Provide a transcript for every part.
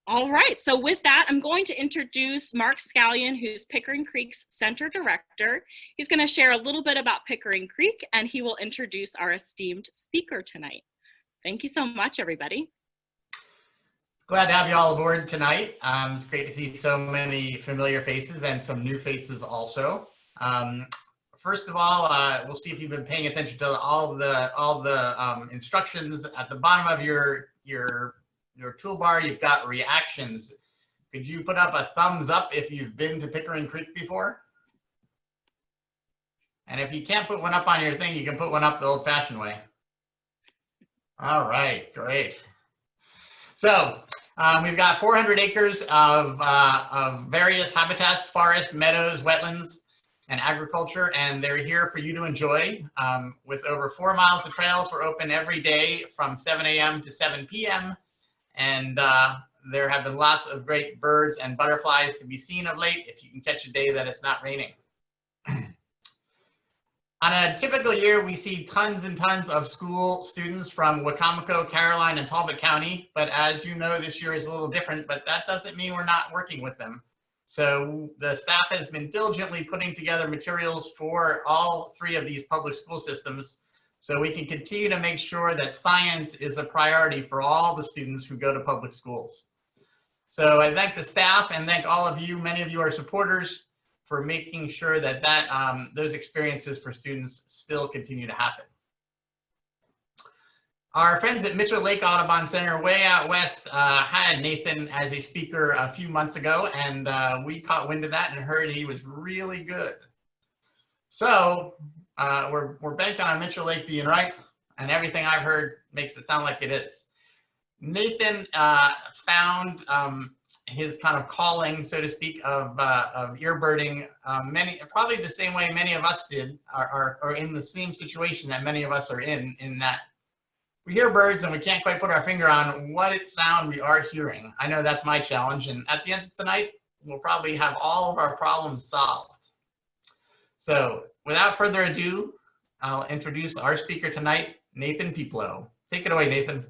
All right, so with that, I'm going to introduce Mark Scallion, who's Pickering Creek's Center Director. He's going to share a little bit about Pickering Creek, and he will introduce our esteemed speaker tonight. Thank you so much, everybody. Glad to have you all aboard tonight. It's great to see so many familiar faces and some new faces also. First of all, we'll see if you've been paying attention to all the instructions at the bottom of your toolbar. You've got reactions. Could you put up a thumbs up if you've been to Pickering Creek before? And if you can't put one up on your thing, you can put one up the old-fashioned way. All right, great. So we've got 400 acres of various habitats, forests, meadows, wetlands, and agriculture, and they're here for you to enjoy. With over 4 miles of trails, we're open every day from 7 a.m. to 7 p.m. And there have been lots of great birds and butterflies to be seen of late if you can catch a day that it's not raining. On a typical year, we see tons and tons of school students from Wicomico, Caroline, and Talbot County. But as you know, this year is a little different, but that doesn't mean we're not working with them. So the staff has been diligently putting together materials for all 3 of these public school systems so we can continue to make sure that science is a priority for all the students who go to public schools. So I thank the staff and thank all of you. Many of you are supporters for making sure that those experiences for students still continue to happen. Our friends at Mitchell Lake Audubon Center way out west had Nathan as a speaker a few months ago, and we caught wind of that and heard he was really good. So we're banking on Mitchell Lake being right, and everything I've heard makes it sound like it is. Nathan found his kind of calling, so to speak, of earbirding, probably the same way many of us did, are in the same situation that many of us are in that we hear birds and we can't quite put our finger on what sound we are hearing. I know that's my challenge, and at the end of tonight, we'll probably have all of our problems solved. So without further ado, I'll introduce our speaker tonight, Nathan Pieplow. Take it away, Nathan.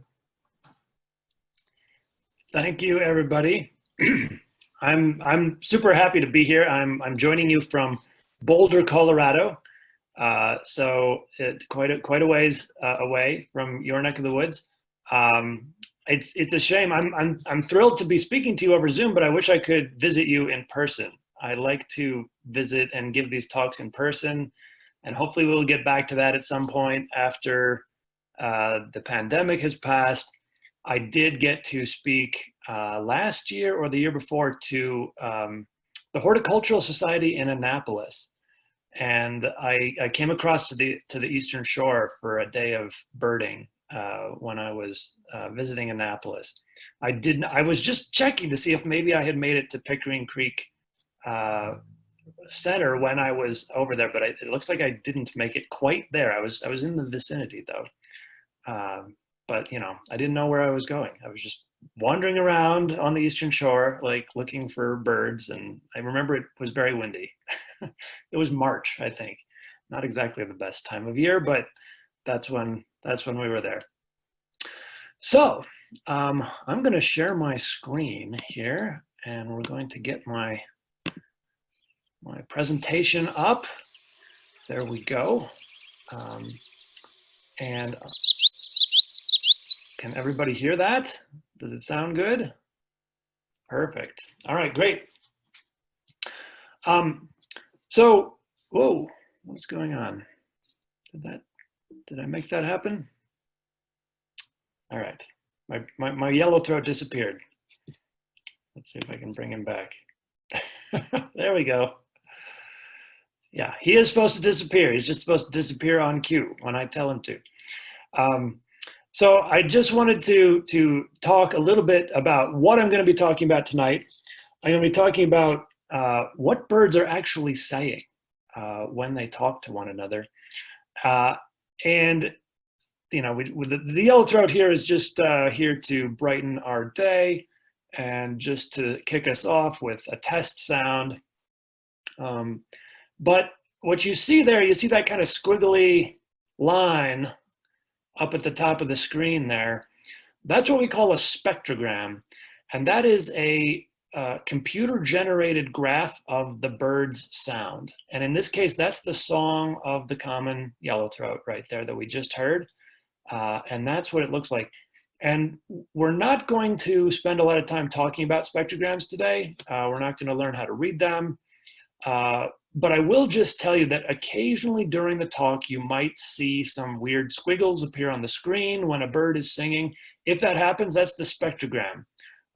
Thank you, everybody. I'm super happy to be here. I'm joining you from Boulder, Colorado. So quite a ways away from your neck of the woods. It's a shame. I'm thrilled to be speaking to you over Zoom, but I wish I could visit you in person. I like to visit and give these talks in person, and hopefully we'll get back to that at some point after the pandemic has passed. I did get to speak last year or the year before to the Horticultural Society in Annapolis. And I came across to the Eastern Shore for a day of birding when I was visiting Annapolis. I was just checking to see if maybe I had made it to Pickering Creek Center when I was over there, but it looks like I didn't make it quite there. I was in the vicinity though, but you know, I didn't know where I was going. I was just wandering around on the Eastern Shore, like looking for birds, and I remember it was very windy. It was March, I think. Not exactly the best time of year, but that's when we were there. So I'm going to share my screen here, and we're going to get my presentation up. There we go. And can everybody hear that? Does it sound good? Perfect. All right, great. So, whoa, what's going on? Did I make that happen? All right, my yellow throat disappeared. Let's see if I can bring him back. There we go. Yeah, he is supposed to disappear. He's just supposed to disappear on cue when I tell him to. So I just wanted to talk a little bit about what I'm going to be talking about tonight. I'm going to be talking about what birds are actually saying when they talk to one another. And, you know, the yellow throat here is just here to brighten our day and just to kick us off with a test sound. But what you see there, you see that kind of squiggly line up at the top of the screen there. That's what we call a spectrogram. And that is a computer-generated graph of the bird's sound. And in this case, that's the song of the common yellowthroat right there that we just heard. And that's what it looks like. And we're not going to spend a lot of time talking about spectrograms today. We're not going to learn how to read them. But I will just tell you that occasionally during the talk, you might see some weird squiggles appear on the screen when a bird is singing. If that happens, that's the spectrogram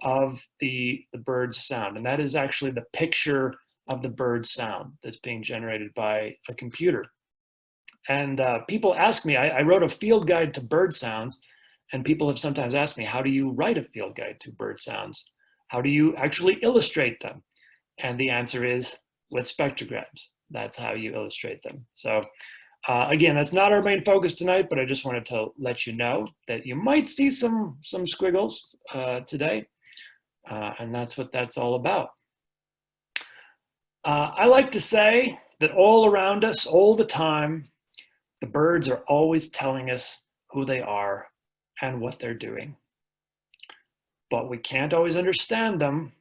of the bird's sound. And that is actually the picture of the bird's sound that's being generated by a computer. And people ask me, I wrote a field guide to bird sounds, and people have sometimes asked me, how do you write a field guide to bird sounds? How do you actually illustrate them? And the answer is with spectrograms. That's how you illustrate them. So again, that's not our main focus tonight, but I just wanted to let you know that you might see some squiggles today. And that's what that's all about. I like to say that all around us, all the time, the birds are always telling us who they are and what they're doing. But we can't always understand them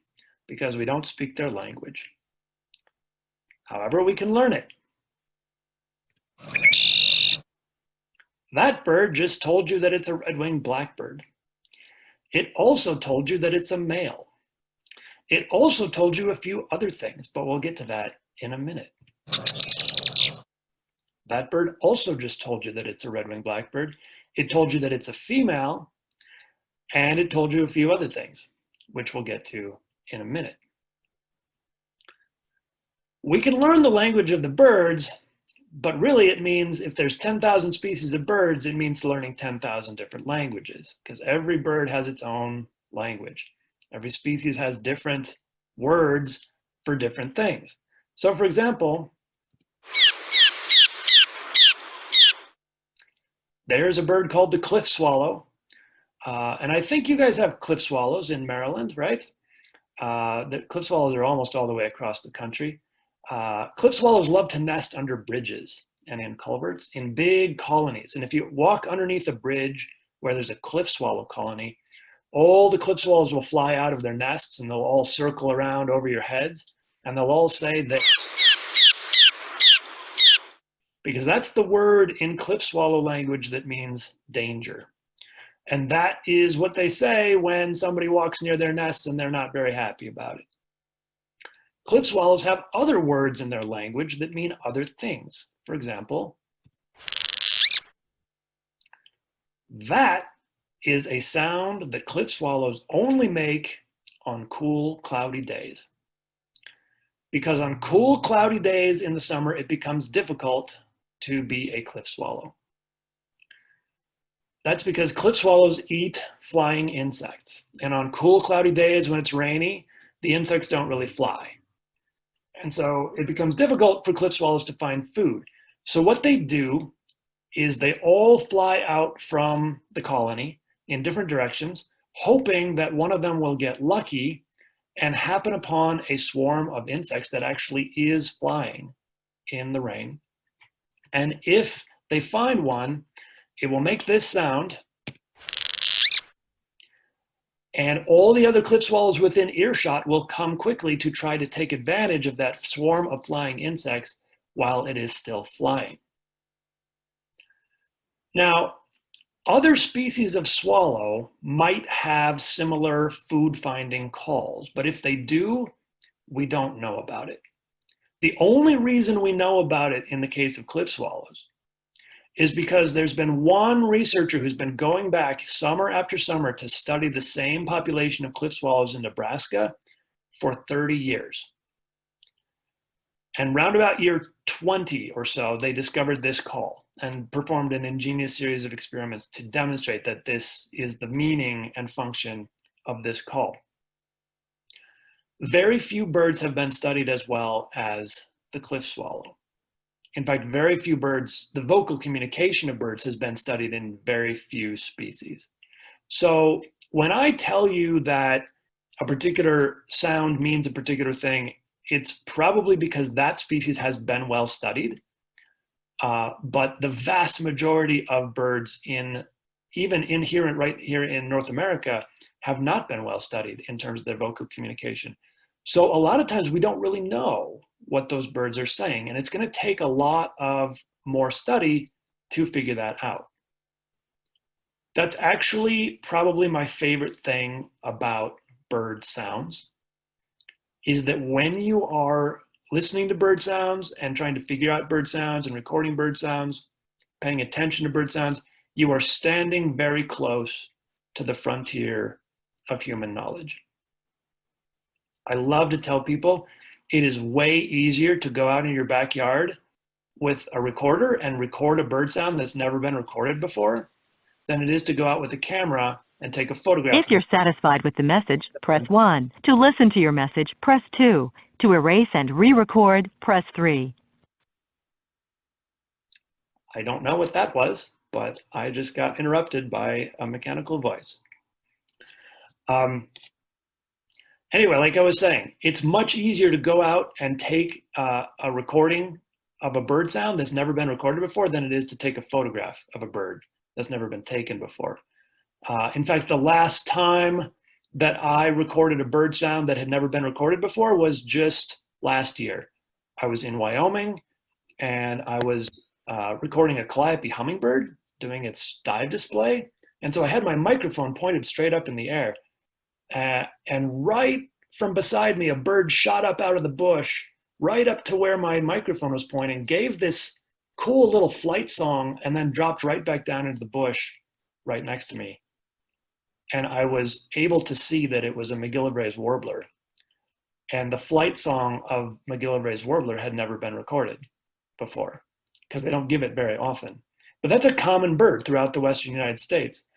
because we don't speak their language. However, we can learn it. That bird just told you that it's a red-winged blackbird. It also told you that it's a male. It also told you a few other things, but we'll get to that in a minute. That bird also just told you that it's a red-winged blackbird. It told you that it's a female, and it told you a few other things, which we'll get to in a minute. We can learn the language of the birds, but really it means if there's 10,000 species of birds, it means learning 10,000 different languages, because every bird has its own language. Every species has different words for different things. So for example, there's a bird called the cliff swallow. And I think you guys have cliff swallows in Maryland, right? The cliff swallows are almost all the way across the country. Cliff swallows love to nest under bridges and in culverts in big colonies. And if you walk underneath a bridge where there's a cliff swallow colony, all the cliff swallows will fly out of their nests and they'll all circle around over your heads and they'll all say that, because that's the word in cliff swallow language that means danger. And that is what they say when somebody walks near their nest and they're not very happy about it. Cliff swallows have other words in their language that mean other things. For example, that is a sound that cliff swallows only make on cool, cloudy days. Because on cool, cloudy days in the summer, it becomes difficult to be a cliff swallow. That's because cliff swallows eat flying insects. And on cool, cloudy days when it's rainy, the insects don't really fly. And so it becomes difficult for cliff swallows to find food. So what they do is they all fly out from the colony in different directions, hoping that one of them will get lucky and happen upon a swarm of insects that actually is flying in the rain. And if they find one, it will make this sound, and all the other cliff swallows within earshot will come quickly to try to take advantage of that swarm of flying insects while it is still flying. Now, other species of swallow might have similar food-finding calls, but if they do, we don't know about it. The only reason we know about it in the case of cliff swallows is because there's been one researcher who's been going back summer after summer to study the same population of cliff swallows in Nebraska for 30 years. And round about year 20 or so, they discovered this call and performed an ingenious series of experiments to demonstrate that this is the meaning and function of this call. Very few birds have been studied as well as the cliff swallow. In fact, very few birds, the vocal communication of birds has been studied in very few species. So when I tell you that a particular sound means a particular thing, it's probably because that species has been well studied. But the vast majority of birds right here in North America have not been well studied in terms of their vocal communication. So a lot of times we don't really know what those birds are saying, and it's going to take a lot of more study to figure that out. That's actually probably my favorite thing about bird sounds, is that when you are listening to bird sounds and trying to figure out bird sounds and recording bird sounds, paying attention to bird sounds, you are standing very close to the frontier of human knowledge. I love to tell people it is way easier to go out in your backyard with a recorder and record a bird sound that's never been recorded before than it is to go out with a camera and take a photograph. If you're satisfied with the message, press 1. To listen to your message, press 2. To erase and re-record, press 3. I don't know what that was, but I just got interrupted by a mechanical voice. Anyway, like I was saying, it's much easier to go out and take a recording of a bird sound that's never been recorded before than it is to take a photograph of a bird that's never been taken before. In fact, the last time that I recorded a bird sound that had never been recorded before was just last year. I was in Wyoming and I was recording a calliope hummingbird doing its dive display. And so I had my microphone pointed straight up in the air. And right from beside me, a bird shot up out of the bush, right up to where my microphone was pointing, gave this cool little flight song, and then dropped right back down into the bush right next to me. And I was able to see that it was a McGillivray's warbler. And the flight song of McGillivray's warbler had never been recorded before, because they don't give it very often. But that's a common bird throughout the Western United States.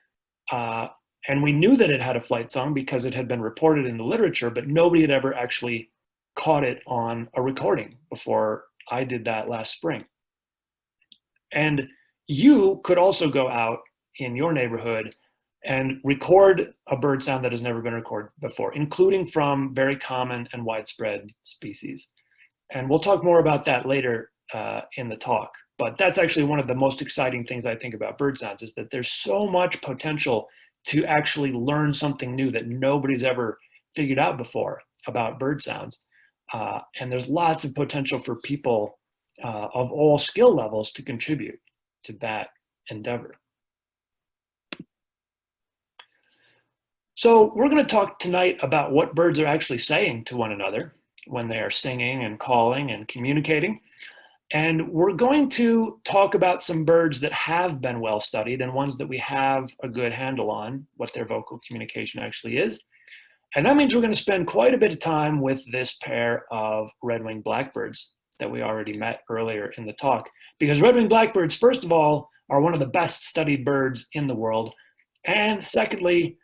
And we knew that it had a flight song because it had been reported in the literature, but nobody had ever actually caught it on a recording before I did that last spring. And you could also go out in your neighborhood and record a bird sound that has never been recorded before, including from very common and widespread species. And we'll talk more about that later in the talk. But that's actually one of the most exciting things I think about bird sounds, is that there's so much potential to actually learn something new that nobody's ever figured out before about bird sounds. And there's lots of potential for people of all skill levels to contribute to that endeavor. So we're going to talk tonight about what birds are actually saying to one another when they are singing and calling and communicating. And we're going to talk about some birds that have been well studied and ones that we have a good handle on what their vocal communication actually is. And that means we're going to spend quite a bit of time with this pair of red-winged blackbirds that we already met earlier in the talk. Because red-winged blackbirds, first of all, are one of the best studied birds in the world. And secondly,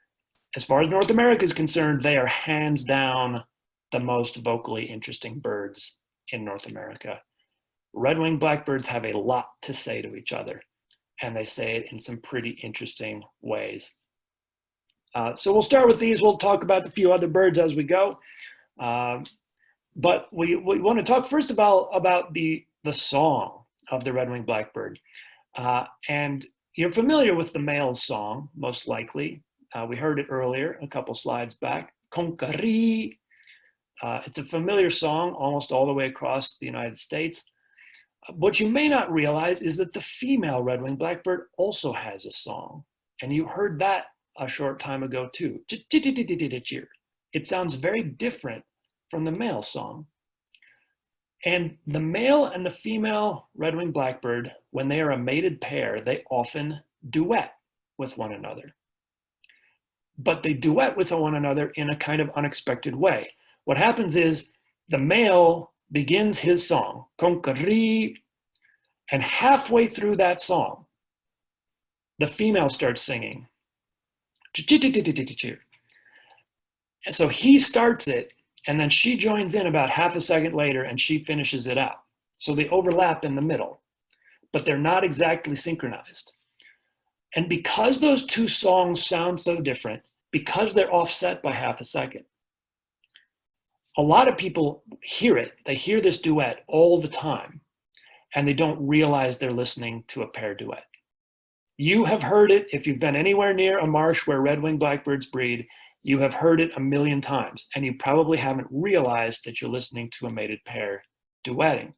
as far as North America is concerned, they are hands down the most vocally interesting birds in North America. Red-winged blackbirds have a lot to say to each other, and they say it in some pretty interesting ways. So we'll start with these. We'll talk about a few other birds as we go. But we want to talk first about the song of the red-winged blackbird. And you're familiar with the male's song, most likely. We heard it earlier, a couple slides back. Konkari. It's a familiar song almost all the way across the United States. What you may not realize is that the female red-winged blackbird also has a song. And you heard that a short time ago too. It sounds very different from the male song. And the male and the female red-winged blackbird, when they are a mated pair, they often duet with one another. But they duet with one another in a kind of unexpected way. What happens is the male begins his song, konkari, and halfway through that song, the female starts singing. And so he starts it, and then she joins in about half a second later, and she finishes it out. So they overlap in the middle, but they're not exactly synchronized. And because those two songs sound so different, because they're offset by half a second, a lot of people hear it. They hear this duet all the time, and they don't realize they're listening to a pair duet. You have heard it if you've been anywhere near a marsh where red-winged blackbirds breed. you have heard it a million times, and you probably haven't realized that you're listening to a mated pair duetting.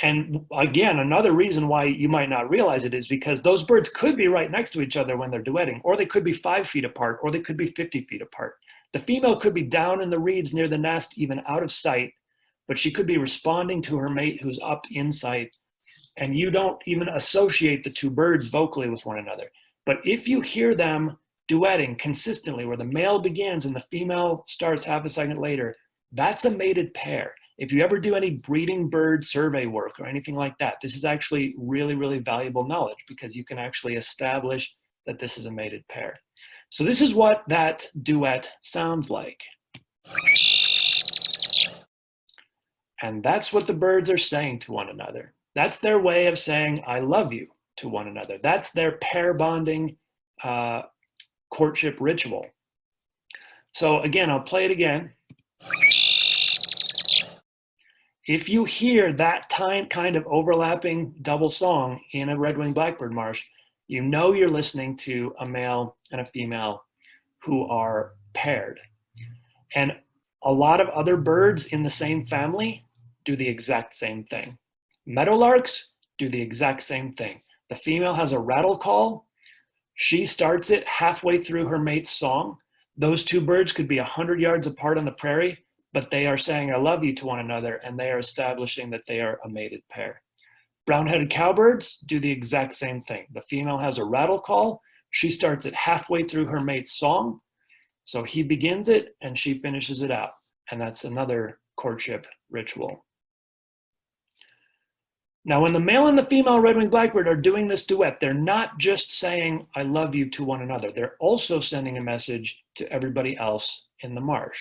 And again, another reason why you might not realize it is because those birds could be right next to each other when they're duetting, or they could be 5 feet apart, or they could be 50 feet apart. The female could be down in the reeds near the nest, even out of sight, but she could be responding to her mate who's up in sight, and you don't even associate the two birds vocally with one another. But if you hear them duetting consistently, where the male begins and the female starts half a second later, that's a mated pair. If you ever do any breeding bird survey work or anything like that, this is actually really, really valuable knowledge, because you can actually establish that this is a mated pair. So this is what that duet sounds like. And that's what the birds are saying to one another. That's their way of saying, I love you to one another. That's their pair bonding courtship ritual. So again, I'll play it again. If you hear that kind of overlapping double song in a red-winged blackbird marsh, you know you're listening to a male and a female who are paired. And a lot of other birds in the same family do the exact same thing. Meadowlarks do the exact same thing. The female has a rattle call. She starts it halfway through her mate's song. Those two birds could be 100 yards apart on the prairie, but they are saying I love you to one another, and they are establishing that they are a mated pair. Brown-headed cowbirds do the exact same thing. The female has a rattle call. She starts it halfway through her mate's song. So he begins it and she finishes it out. And that's another courtship ritual. Now, when the male and the female red-winged blackbird are doing this duet, they're not just saying I love you to one another. They're also sending a message to everybody else in the marsh.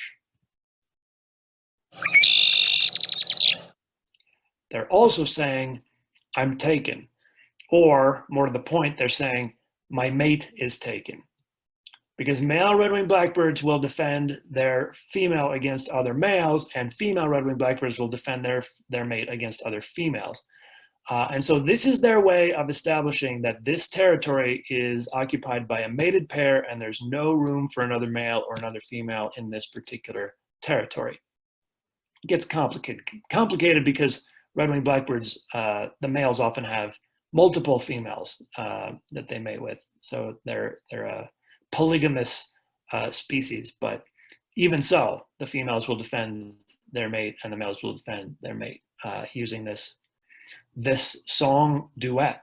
They're also saying, I'm taken. Or, more to the point, they're saying, my mate is taken. Because male red-winged blackbirds will defend their female against other males, and female red-winged blackbirds will defend their mate against other females. And so this is their way of establishing that this territory is occupied by a mated pair, and there's no room for another male or another female in this particular territory. It gets complicated because red-winged blackbirds, the males often have multiple females that they mate with. So they're a polygamous species, but even so, the females will defend their mate and the males will defend their mate using this song duet.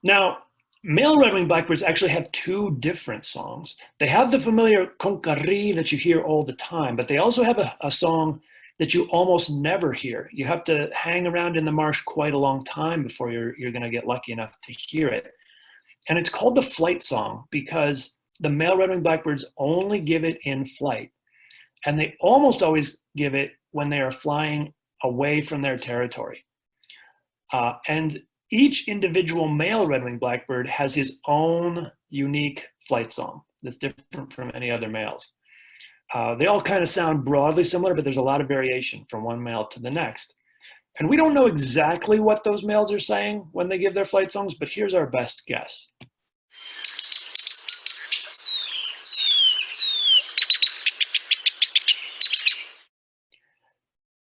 Now, male red-winged blackbirds actually have two different songs. They have the familiar concarri that you hear all the time, but they also have a song that you almost never hear. You have to hang around in the marsh quite a long time before you're gonna get lucky enough to hear it. And it's called the flight song because the male red-winged blackbirds only give it in flight. And they almost always give it when they are flying away from their territory. And each individual male red-winged blackbird has his own unique flight song that's different from any other males. They all kind of sound broadly similar, but there's a lot of variation from one male to the next. And we don't know exactly what those males are saying when they give their flight songs, but here's our best guess.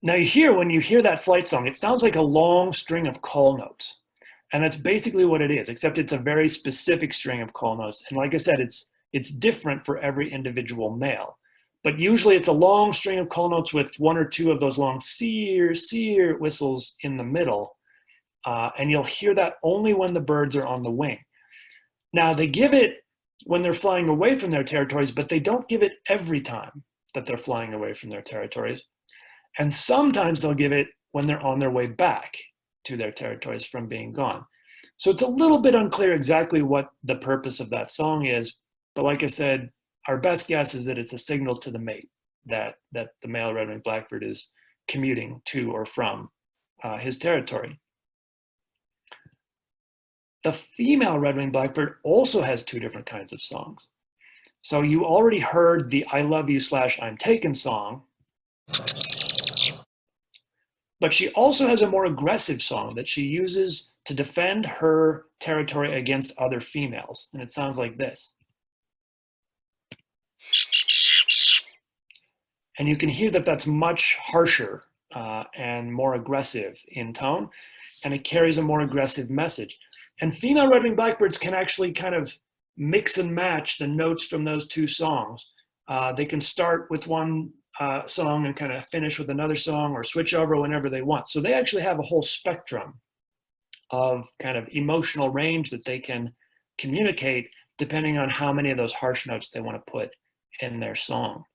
Now when you hear that flight song, it sounds like a long string of call notes. And that's basically what it is, except it's a very specific string of call notes. And like I said, it's different for every individual male. But usually it's a long string of call notes with one or two of those long seer, seer whistles in the middle. And you'll hear that only when the birds are on the wing. Now they give it when they're flying away from their territories, but they don't give it every time that they're flying away from their territories. And sometimes they'll give it when they're on their way back to their territories from being gone. So it's a little bit unclear exactly what the purpose of that song is. But like I said, our best guess is that it's a signal to the mate that the male red-winged blackbird is commuting to or from his territory. The female red-winged blackbird also has two different kinds of songs. So you already heard the I love you / I'm taken song. But she also has a more aggressive song that she uses to defend her territory against other females. And it sounds like this. And you can hear that that's much harsher and more aggressive in tone, and it carries a more aggressive message. And female red-winged blackbirds can actually kind of mix and match the notes from those two songs. They can start with one song and kind of finish with another song, or switch over whenever they want. So they actually have a whole spectrum of kind of emotional range that they can communicate depending on how many of those harsh notes they want to put in their song.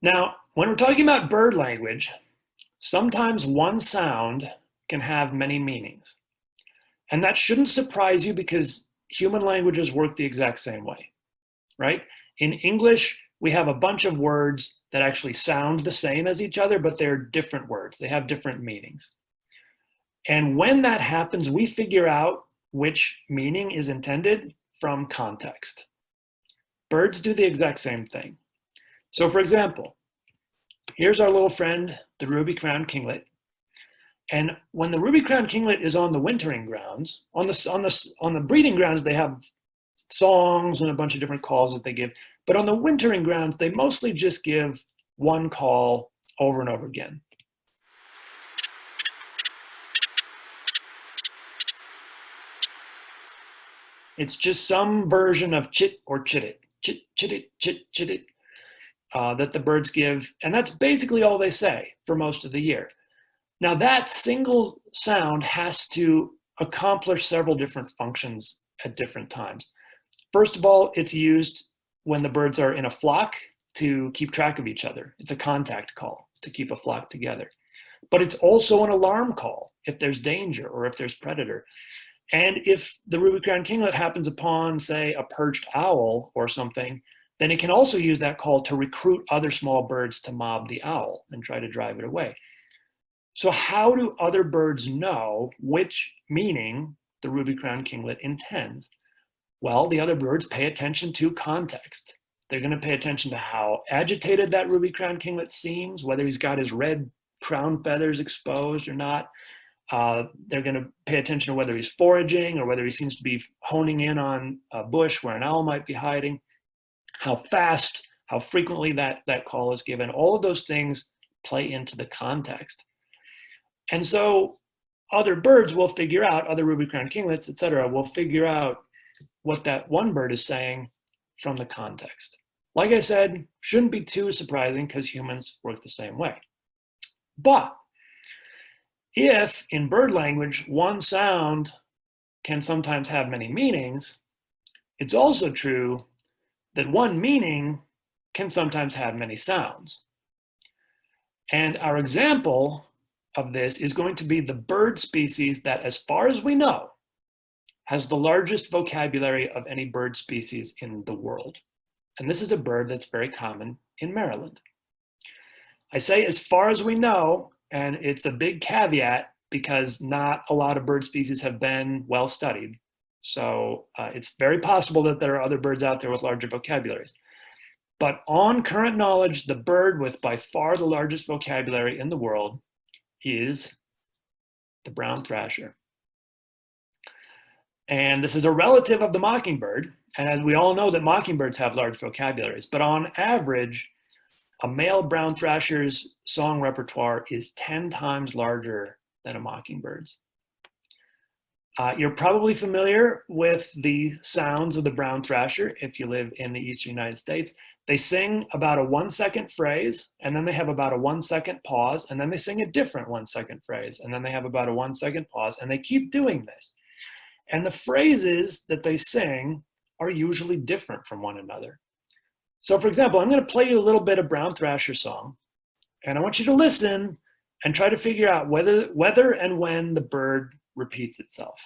Now, when we're talking about bird language, sometimes one sound can have many meanings. And that shouldn't surprise you, because human languages work the exact same way, right? In English, we have a bunch of words that actually sound the same as each other, but they're different words. They have different meanings. And when that happens, we figure out which meaning is intended from context. Birds do the exact same thing. So for example, here's our little friend, the ruby-crowned kinglet. And when the ruby-crowned kinglet is on the wintering grounds, on the breeding grounds, they have songs and a bunch of different calls that they give. But on the wintering grounds, they mostly just give one call over and over again. It's just some version of chit or chittit, chit, chittit, chit, chittit, that the birds give. And that's basically all they say for most of the year. Now that single sound has to accomplish several different functions at different times. First of all, it's used when the birds are in a flock to keep track of each other. It's a contact call to keep a flock together. But it's also an alarm call if there's danger or if there's predator. And if the ruby-crowned kinglet happens upon, say, a perched owl or something, then it can also use that call to recruit other small birds to mob the owl and try to drive it away. So how do other birds know which meaning the ruby-crowned kinglet intends? Well, the other birds pay attention to context. They're going to pay attention to how agitated that ruby-crowned kinglet seems, whether he's got his red crown feathers exposed or not. They're going to pay attention to whether he's foraging or whether he seems to be honing in on a bush where an owl might be hiding, how fast, how frequently that call is given. All of those things play into the context. And so other birds will figure out, other ruby-crowned kinglets, et cetera, will figure out what that one bird is saying from the context. Like I said, shouldn't be too surprising because humans work the same way. But if in bird language, one sound can sometimes have many meanings, it's also true that one meaning can sometimes have many sounds. And our example of this is going to be the bird species that, as far as we know, has the largest vocabulary of any bird species in the world. And this is a bird that's very common in Maryland. I say as far as we know, and it's a big caveat because not a lot of bird species have been well studied. So it's very possible that there are other birds out there with larger vocabularies. But on current knowledge, the bird with by far the largest vocabulary in the world is the brown thrasher. And this is a relative of the mockingbird. And as we all know that mockingbirds have large vocabularies, but on average, a male brown thrasher's song repertoire is 10 times larger than a mockingbird's. You're probably familiar with the sounds of the brown thrasher if you live in the eastern United States. They sing about a 1 second phrase, and then they have about a 1 second pause, and then they sing a different 1 second phrase, and then they have about a 1 second pause, and they keep doing this. And the phrases that they sing are usually different from one another. So for example, I'm going to play you a little bit of brown thrasher song, and I want you to listen and try to figure out whether and when the bird repeats itself.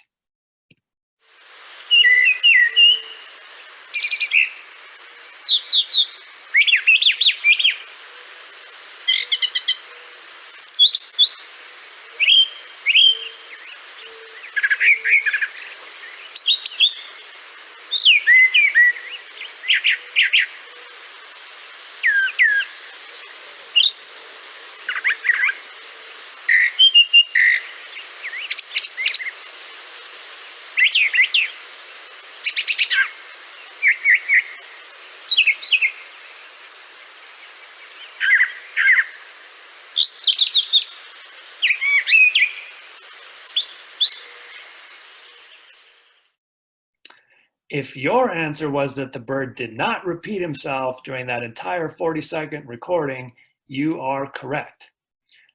If your answer was that the bird did not repeat himself during that entire 40-second recording, you are correct.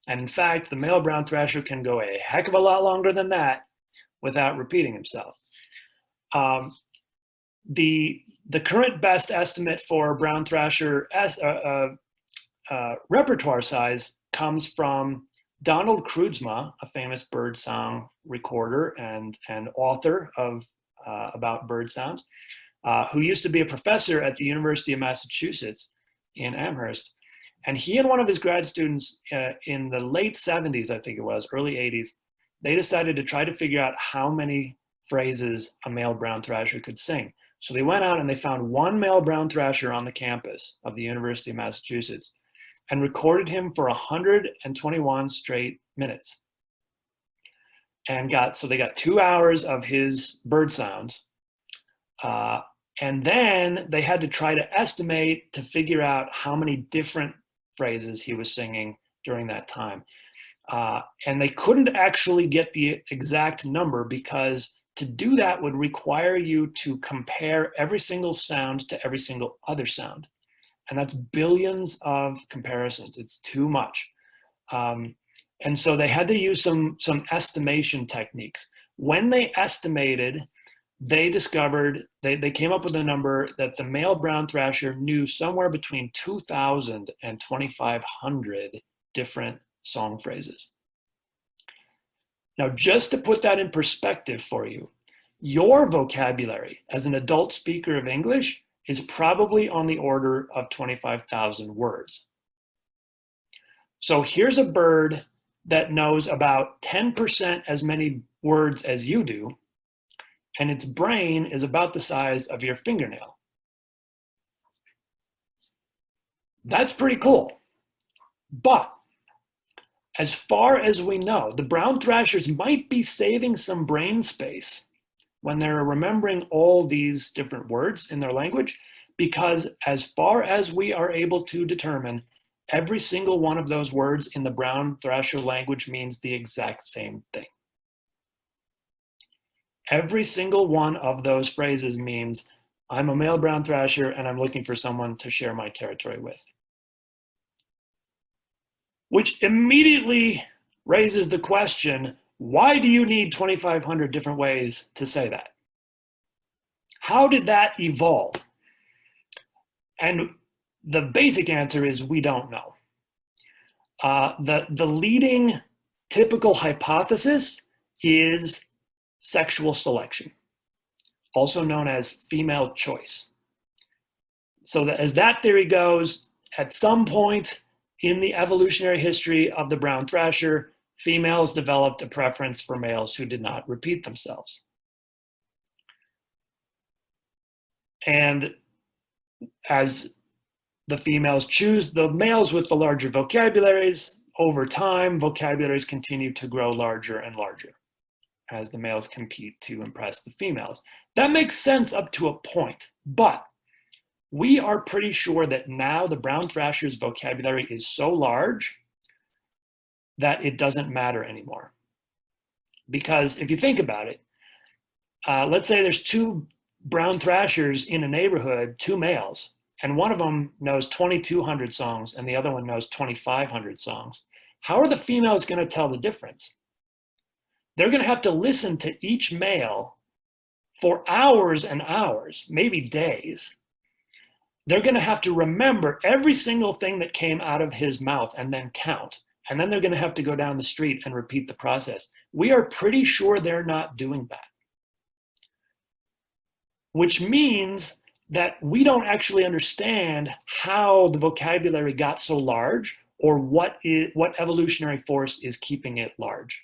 And in fact, the male brown thrasher can go a heck of a lot longer than that without repeating himself. The current best estimate for brown thrasher repertoire size comes from Donald Kreutzma, a famous bird song recorder and author of about bird sounds, who used to be a professor at the University of Massachusetts in Amherst. And he and one of his grad students in the late 70s, I think it was, early 80s, they decided to try to figure out how many phrases a male brown thrasher could sing. So they went out and they found one male brown thrasher on the campus of the University of Massachusetts and recorded him for 121 straight minutes. And so they got 2 hours of his bird sounds. And then they had to try to estimate to figure out how many different phrases he was singing during that time. And they couldn't actually get the exact number because to do that would require you to compare every single sound to every single other sound. And that's billions of comparisons. It's too much. And so they had to use some estimation techniques. When they estimated, they discovered, they came up with a number that the male brown thrasher knew somewhere between 2,000 and 2,500 different song phrases. Now, just to put that in perspective for you, your vocabulary as an adult speaker of English is probably on the order of 25,000 words. So here's a bird that knows about 10% as many words as you do, and its brain is about the size of your fingernail. That's pretty cool. But as far as we know, the brown thrashers might be saving some brain space when they're remembering all these different words in their language, because as far as we are able to determine, every single one of those words in the brown thrasher language means the exact same thing. Every single one of those phrases means, I'm a male brown thrasher and I'm looking for someone to share my territory with. Which immediately raises the question, why do you need 2,500 different ways to say that? How did that evolve? And the basic answer is we don't know. The leading typical hypothesis is sexual selection, also known as female choice. So that as that theory goes, at some point in the evolutionary history of the brown thrasher, females developed a preference for males who did not repeat themselves. And as the females choose the males with the larger vocabularies, over time, vocabularies continue to grow larger and larger as the males compete to impress the females. That makes sense up to a point, but we are pretty sure that now the brown thrasher's vocabulary is so large that it doesn't matter anymore. Because if you think about it, let's say there's 2 brown thrashers in a neighborhood, 2 males, and one of them knows 2,200 songs and the other one knows 2,500 songs. How are the females going to tell the difference? They're going to have to listen to each male for hours and hours, maybe days. They're going to have to remember every single thing that came out of his mouth and then count. And then they're going to have to go down the street and repeat the process. We are pretty sure they're not doing that. Which means that we don't actually understand how the vocabulary got so large or what evolutionary force is keeping it large.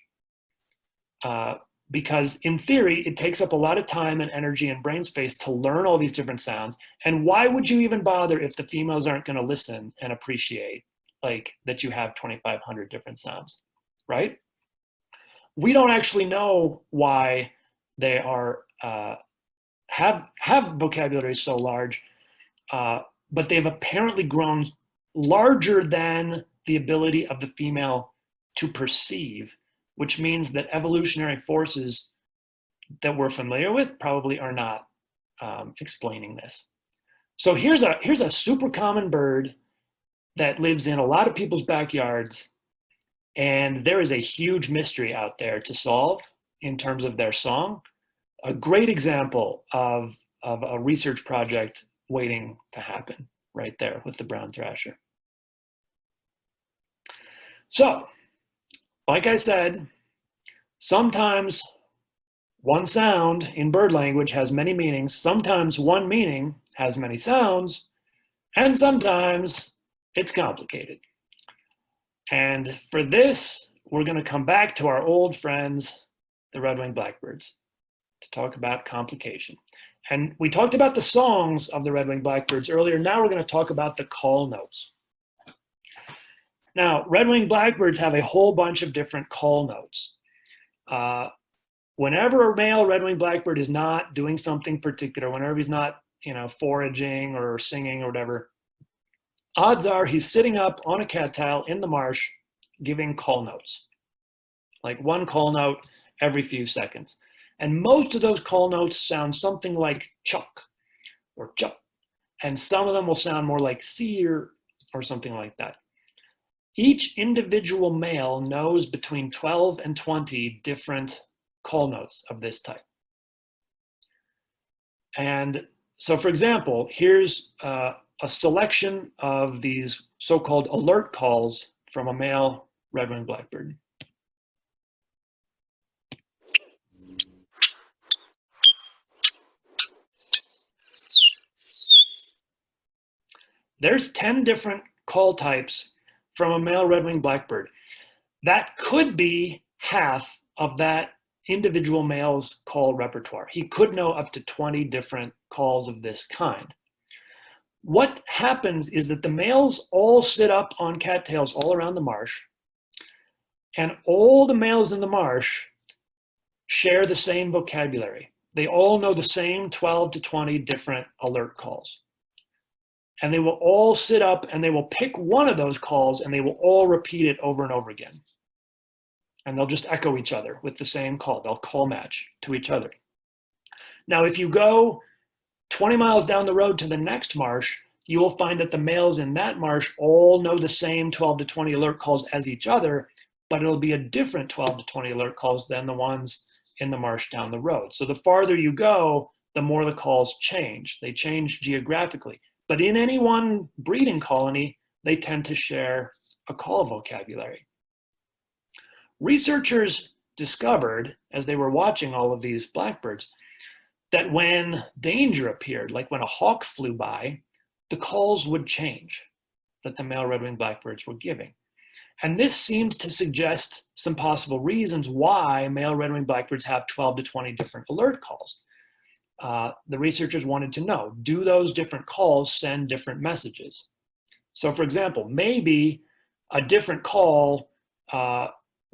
Because in theory, it takes up a lot of time and energy and brain space to learn all these different sounds. And why would you even bother if the females aren't going to listen and appreciate like that you have 2,500 different sounds, right? We don't actually know why they are have vocabulary so large, but they've apparently grown larger than the ability of the female to perceive, which means that evolutionary forces that we're familiar with probably are not explaining this. So here's a super common bird that lives in a lot of people's backyards, and there is a huge mystery out there to solve in terms of their song. A great example of a research project waiting to happen right there with the brown thrasher. So, like I said, sometimes one sound in bird language has many meanings. Sometimes one meaning has many sounds, and sometimes it's complicated. And for this, we're going to come back to our old friends, the red-winged blackbirds, to talk about complication. And we talked about the songs of the red-winged blackbirds earlier. Now we're going to talk about the call notes. Now, red-winged blackbirds have a whole bunch of different call notes. Whenever a male red-winged blackbird is not doing something particular, whenever he's not, foraging or singing or whatever, odds are he's sitting up on a cattail in the marsh giving call notes, like one call note every few seconds. And most of those call notes sound something like chuck or chuck, and some of them will sound more like seer or something like that. Each individual male knows between 12 and 20 different call notes of this type. And so, for example, here's a selection of these so-called alert calls from a male red-winged blackbird. There's 10 different call types from a male red-winged blackbird. That could be half of that individual male's call repertoire. He could know up to 20 different calls of this kind. What happens is that the males all sit up on cattails all around the marsh, and all the males in the marsh share the same vocabulary. They all know the same 12 to 20 different alert calls. And they will all sit up and they will pick one of those calls and they will all repeat it over and over again. And they'll just echo each other with the same call. They'll call match to each other. Now, if you go 20 miles down the road to the next marsh, you will find that the males in that marsh all know the same 12 to 20 alert calls as each other, but it'll be a different 12 to 20 alert calls than the ones in the marsh down the road. So the farther you go, the more the calls change. They change geographically. But in any one breeding colony, they tend to share a call vocabulary. Researchers discovered, as they were watching all of these blackbirds, that when danger appeared, like when a hawk flew by, the calls would change that the male red-winged blackbirds were giving. And this seemed to suggest some possible reasons why male red-winged blackbirds have 12 to 20 different alert calls. The researchers wanted to know, do those different calls send different messages? So for example, maybe a different call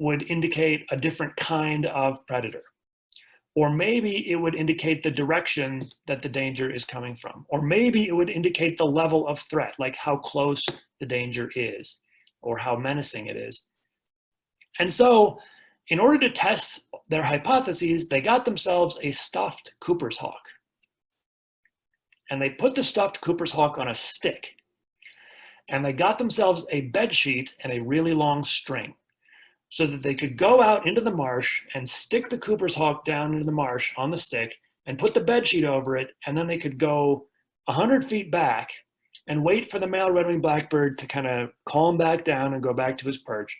would indicate a different kind of predator. Or maybe it would indicate the direction that the danger is coming from. Or maybe it would indicate the level of threat, like how close the danger is, or how menacing it is. And so, in order to test their hypotheses, they got themselves a stuffed Cooper's hawk. And they put the stuffed Cooper's hawk on a stick. And they got themselves a bed sheet and a really long string, so that they could go out into the marsh and stick the Cooper's hawk down into the marsh on the stick and put the bed sheet over it, and then they could go 100 feet back and wait for the male red-winged blackbird to kind of calm back down and go back to his perch.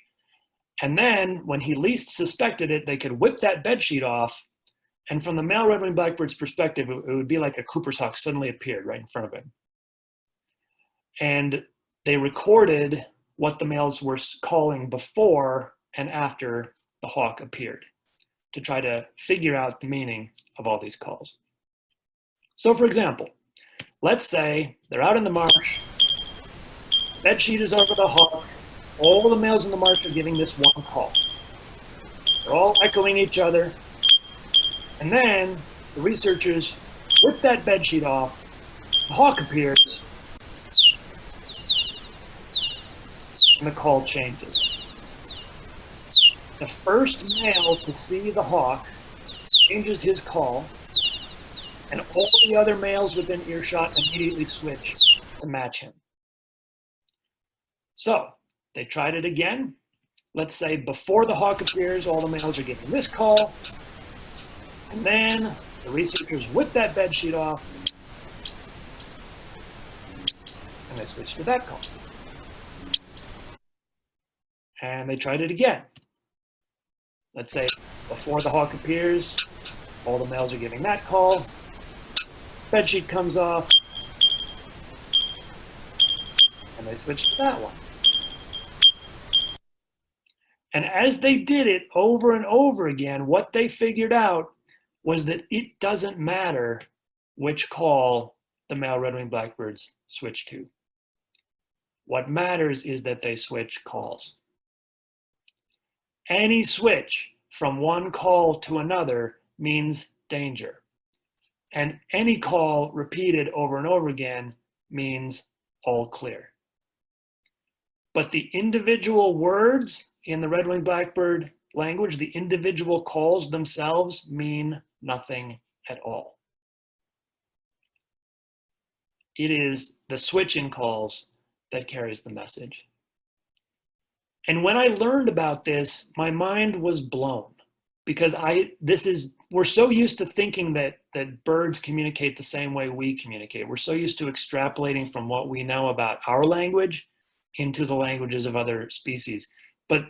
And then when he least suspected it, they could whip that bed sheet off, and from the male red-winged blackbird's perspective, it would be like a Cooper's hawk suddenly appeared right in front of him. And they recorded what the males were calling before and after the hawk appeared to try to figure out the meaning of all these calls. So for example, let's say they're out in the marsh, bed sheet is over the hawk, all the males in the marsh are giving this one call. They're all echoing each other, and then the researchers whip that bed sheet off, the hawk appears, and the call changes. The first male to see the hawk changes his call, and all the other males within earshot immediately switch to match him. So they tried it again. Let's say before the hawk appears, all the males are getting this call, and then the researchers whip that bed sheet off, and they switch to that call. And they tried it again. Let's say before the hawk appears, all the males are giving that call. Bed sheet comes off, and they switch to that one. And as they did it over and over again, what they figured out was that it doesn't matter which call the male red-winged blackbirds switch to. What matters is that they switch calls. Any switch from one call to another means danger. And any call repeated over and over again means all clear. But the individual words in the red-winged blackbird language, the individual calls themselves mean nothing at all. It is the switch in calls that carries the message. And when I learned about this, my mind was blown, because we're so used to thinking that birds communicate the same way we communicate. We're so used to extrapolating from what we know about our language into the languages of other species. But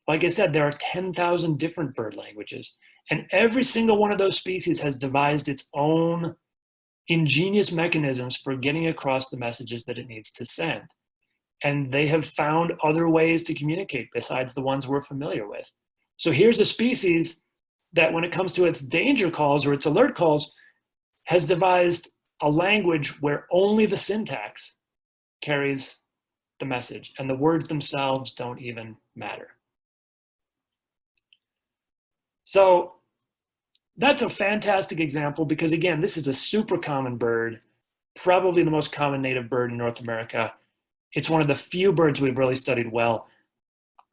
like I said, there are 10,000 different bird languages, and every single one of those species has devised its own ingenious mechanisms for getting across the messages that it needs to send. And they have found other ways to communicate besides the ones we're familiar with. So here's a species that, when it comes to its danger calls or its alert calls, has devised a language where only the syntax carries the message and the words themselves don't even matter. So that's a fantastic example, because again, this is a super common bird, probably the most common native bird in North America. It's one of the few birds we've really studied well.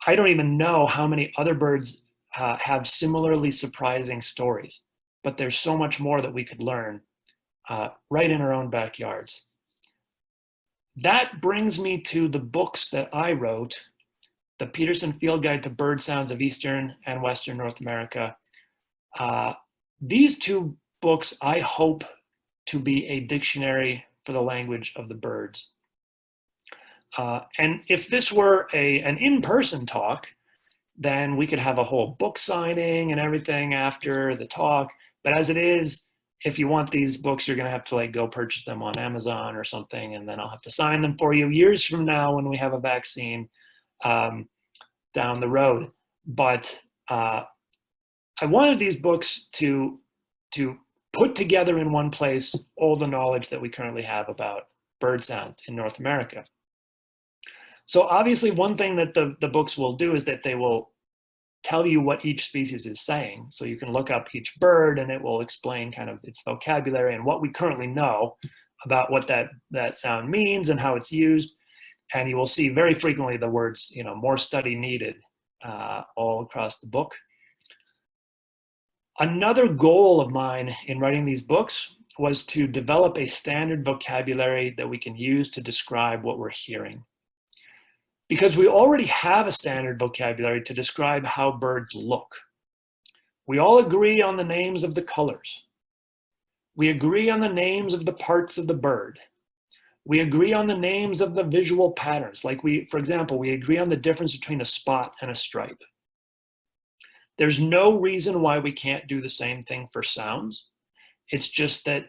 I don't even know how many other birds have similarly surprising stories, but there's so much more that we could learn right in our own backyards. That brings me to the books that I wrote, the Peterson Field Guide to Bird Sounds of Eastern and Western North America. These two books I hope to be a dictionary for the language of the birds. And if this were an in-person talk, then we could have a whole book signing and everything after the talk. But as it is, if you want these books, you're going to have to go purchase them on Amazon or something, and then I'll have to sign them for you years from now when we have a vaccine down the road. But I wanted these books to put together in one place all the knowledge that we currently have about bird sounds in North America. So obviously, one thing that the books will do is that they will tell you what each species is saying. So you can look up each bird and it will explain kind of its vocabulary and what we currently know about what that sound means and how it's used. And you will see very frequently the words, more study needed all across the book. Another goal of mine in writing these books was to develop a standard vocabulary that we can use to describe what we're hearing. Because we already have a standard vocabulary to describe how birds look. We all agree on the names of the colors. We agree on the names of the parts of the bird. We agree on the names of the visual patterns. For example, we agree on the difference between a spot and a stripe. There's no reason why we can't do the same thing for sounds. It's just that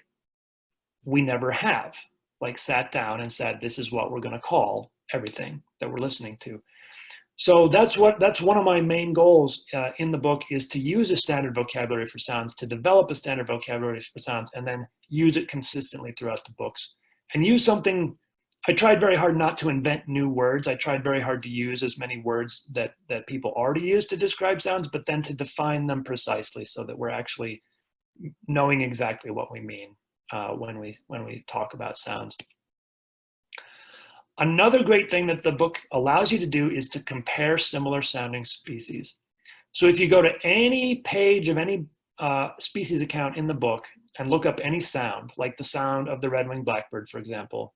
we never have, sat down and said, this is what we're going to call everything that we're listening to. So that's one of my main goals in the book, is to use a standard vocabulary for sounds, to develop a standard vocabulary for sounds, and then use it consistently throughout the books. And use something, I tried very hard not to invent new words. I tried very hard to use as many words that people already use to describe sounds, but then to define them precisely so that we're actually knowing exactly what we mean when we talk about sounds. Another great thing that the book allows you to do is to compare similar sounding species. So if you go to any page of any species account in the book and look up any sound, like the sound of the red-winged blackbird, for example,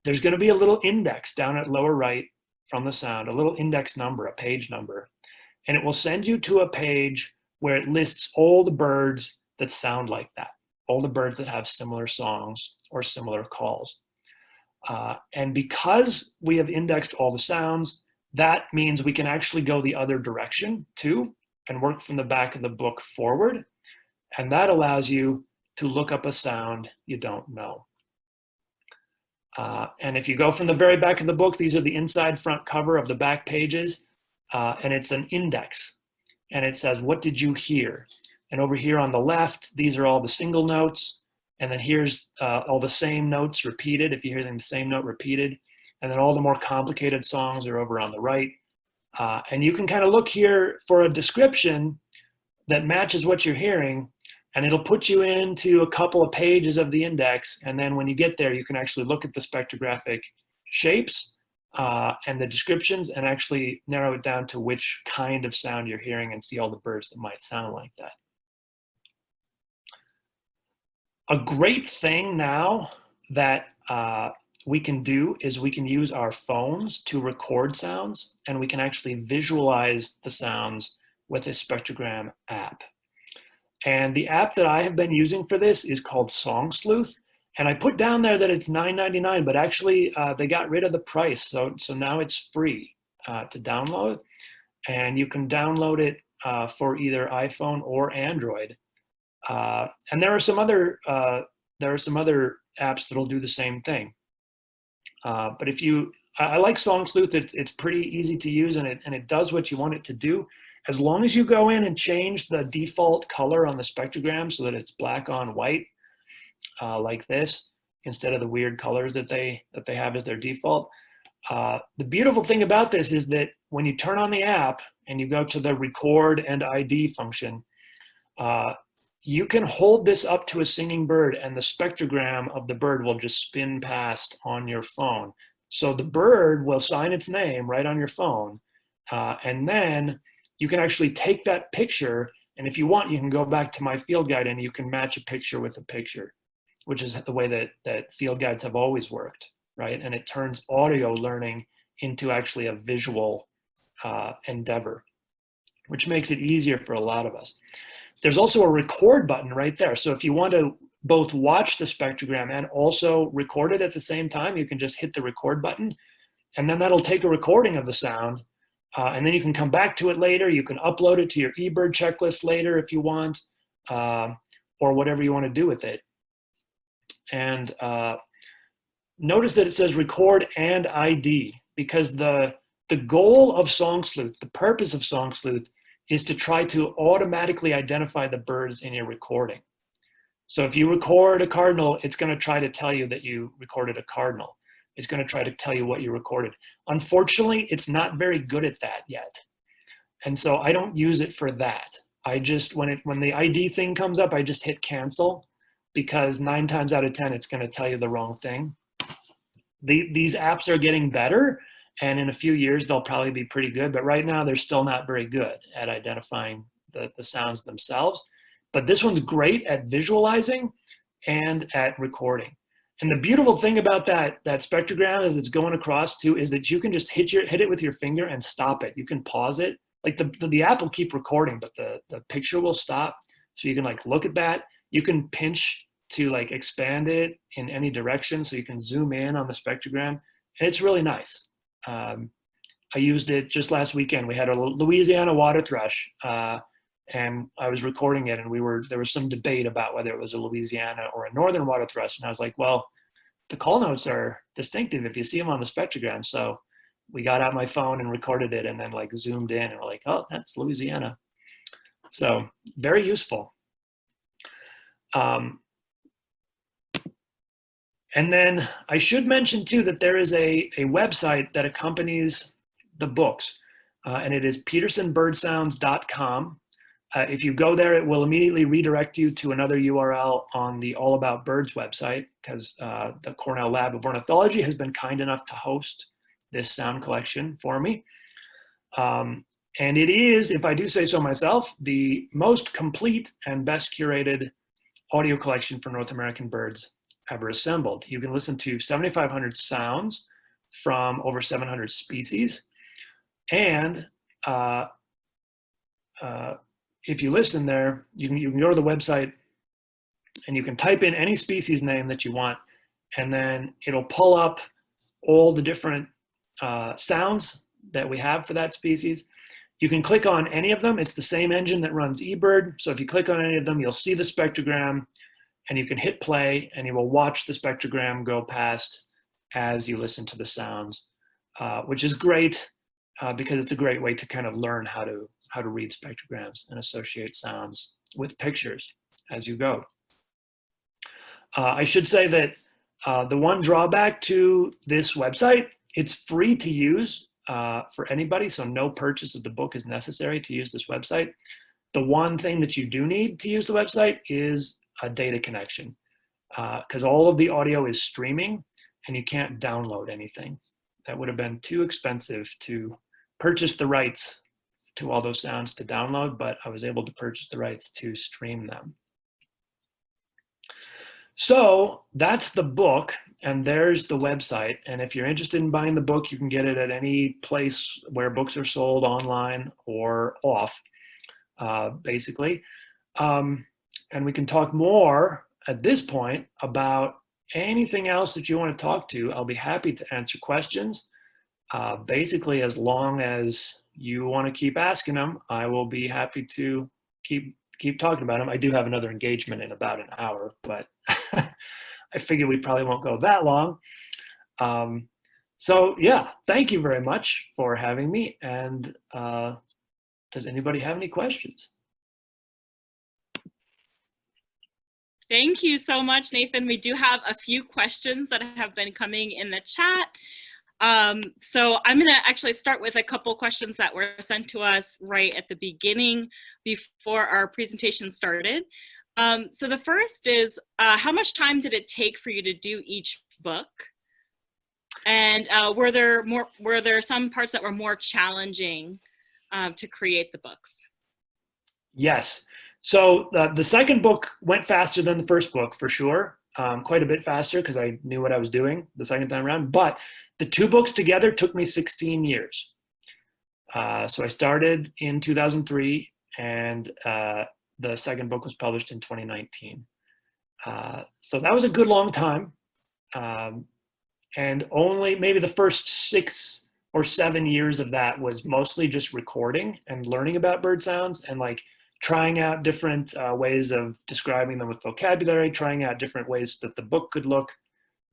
there's going to be a little index down at lower right from the sound, a little index number, a page number, and it will send you to a page where it lists all the birds that sound like that, all the birds that have similar songs or similar calls. And because we have indexed all the sounds, that means we can actually go the other direction too and work from the back of the book forward. And that allows you to look up a sound you don't know. And if you go from the very back of the book, these are the inside front cover of the back pages, and it's an index. And it says, what did you hear? And over here on the left, these are all the single notes. And then here's all the same notes repeated, if you hear the same note repeated. And then all the more complicated songs are over on the right. And you can kind of look here for a description that matches what you're hearing, and it'll put you into a couple of pages of the index. And then when you get there, you can actually look at the spectrographic shapes and the descriptions and actually narrow it down to which kind of sound you're hearing and see all the birds that might sound like that. A great thing now that we can do is we can use our phones to record sounds, and we can actually visualize the sounds with a spectrogram app. And the app that I have been using for this is called Song Sleuth. And I put down there that it's $9.99, but actually they got rid of the price. So now it's free to download. And you can download it for either iPhone or Android. And there are some other apps that'll do the same thing. But I like Song Sleuth. It's pretty easy to use, and it does what you want it to do. As long as you go in and change the default color on the spectrogram so that it's black on white, like this, instead of the weird colors that they have as their default. The beautiful thing about this is that when you turn on the app and you go to the record and ID function, you can hold this up to a singing bird, and the spectrogram of the bird will just spin past on your phone. So the bird will sign its name right on your phone, and then you can actually take that picture, and if you want, you can go back to my field guide and you can match a picture with a picture, which is the way that field guides have always worked, right? And it turns audio learning into actually a visual endeavor, which makes it easier for a lot of us. There's also a record button right there. So if you want to both watch the spectrogram and also record it at the same time, you can just hit the record button, and then that'll take a recording of the sound. And then you can come back to it later. You can upload it to your eBird checklist later if you want, or whatever you want to do with it. And notice that it says record and ID, because the goal of Song Sleuth, the purpose of Song Sleuth, is to try to automatically identify the birds in your recording. So if you record a cardinal, it's going to try to tell you that you recorded a cardinal. It's going to try to tell you what you recorded. Unfortunately, it's not very good at that yet. And so I don't use it for that. I just, when the ID thing comes up, I just hit cancel, because 9 times out of 10, it's going to tell you the wrong thing. These apps are getting better, and in a few years, they'll probably be pretty good. But right now, they're still not very good at identifying the sounds themselves. But this one's great at visualizing and at recording. And the beautiful thing about that spectrogram as it's going across too is that you can just hit it with your finger and stop it. You can pause it. Like the app will keep recording, but the picture will stop. So you can like look at that. You can pinch to like expand it in any direction. So you can zoom in on the spectrogram, and it's really nice. I used it just last weekend. We had a Louisiana water thrush, and I was recording it, and there was some debate about whether it was a Louisiana or a northern water thrush. And I was like, well, the call notes are distinctive if you see them on the spectrogram. So we got out my phone and recorded it, and then like zoomed in, and we're like, oh, that's Louisiana. So very useful. And then I should mention too that there is a website that accompanies the books, and it is petersonbirdsounds.com. If you go there, it will immediately redirect you to another URL on the All About Birds website, because the Cornell Lab of Ornithology has been kind enough to host this sound collection for me. And it is, if I do say so myself, the most complete and best curated audio collection for North American birds ever assembled. You can listen to 7,500 sounds from over 700 species. And if you listen there, you can go to the website and you can type in any species name that you want, and then it'll pull up all the different sounds that we have for that species. You can click on any of them. It's the same engine that runs eBird. So if you click on any of them, you'll see the spectrogram, and you can hit play, and you will watch the spectrogram go past as you listen to the sounds, which is great because it's a great way to kind of learn how to read spectrograms and associate sounds with pictures as you go. I should say that the one drawback to this website, it's free to use for anybody, so no purchase of the book is necessary to use this website. The one thing that you do need to use the website is a data connection, because all of the audio is streaming and you can't download anything. That would have been too expensive to purchase the rights to all those sounds to download, but I was able to purchase the rights to stream them. So that's the book, and there's the website. And if you're interested in buying the book, you can get it at any place where books are sold, online or off, basically. And we can talk more at this point about anything else that you want to talk to. I'll be happy to answer questions. Basically, as long as you want to keep asking them, I will be happy to keep talking about them. I do have another engagement in about an hour, but I figure we probably won't go that long. So yeah, thank you very much for having me. And does anybody have any questions? Thank you so much, Nathan. We do have a few questions that have been coming in the chat. So I'm going to actually start with a couple questions that were sent to us right at the beginning before our presentation started. So the first is, how much time did it take for you to do each book? And were there some parts that were more challenging to create the books? Yes. So the second book went faster than the first book, for sure. Quite a bit faster because I knew what I was doing the second time around. But the two books together took me 16 years. So I started in 2003, and the second book was published in 2019. So that was a good long time. And only maybe the first 6 or 7 years of that was mostly just recording and learning about bird sounds and like trying out different ways of describing them with vocabulary, trying out different ways that the book could look.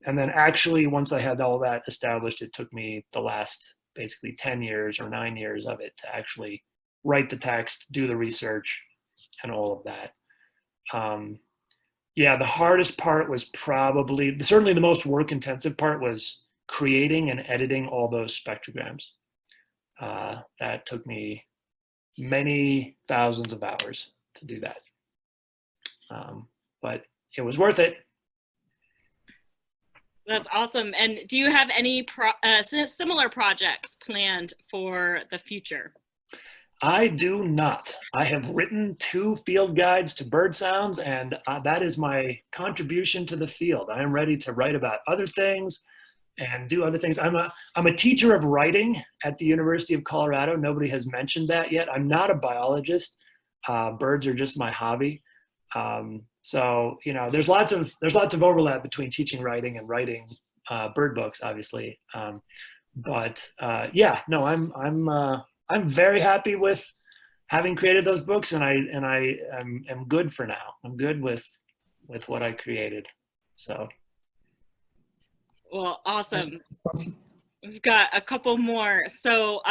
And then actually, once I had all that established, it took me the last basically 10 years or 9 years of it to actually write the text, do the research, and all of that. Yeah, the hardest part was probably, certainly the most work-intensive part was creating and editing all those spectrograms. That took me many thousands of hours to do that. But it was worth it. That's awesome. And do you have any similar projects planned for the future? I do not. I have written 2 field guides to bird sounds, and that is my contribution to the field. I am ready to write about other things and do other things. I'm a teacher of writing at the University of Colorado. Nobody has mentioned that yet. I'm not a biologist. Birds are just my hobby. So, you know, there's lots of overlap between teaching writing and writing bird books, obviously. Yeah, no, I'm very happy with having created those books, and I am good for now. I'm good with what I created. So. Well, awesome. We've got a couple more. So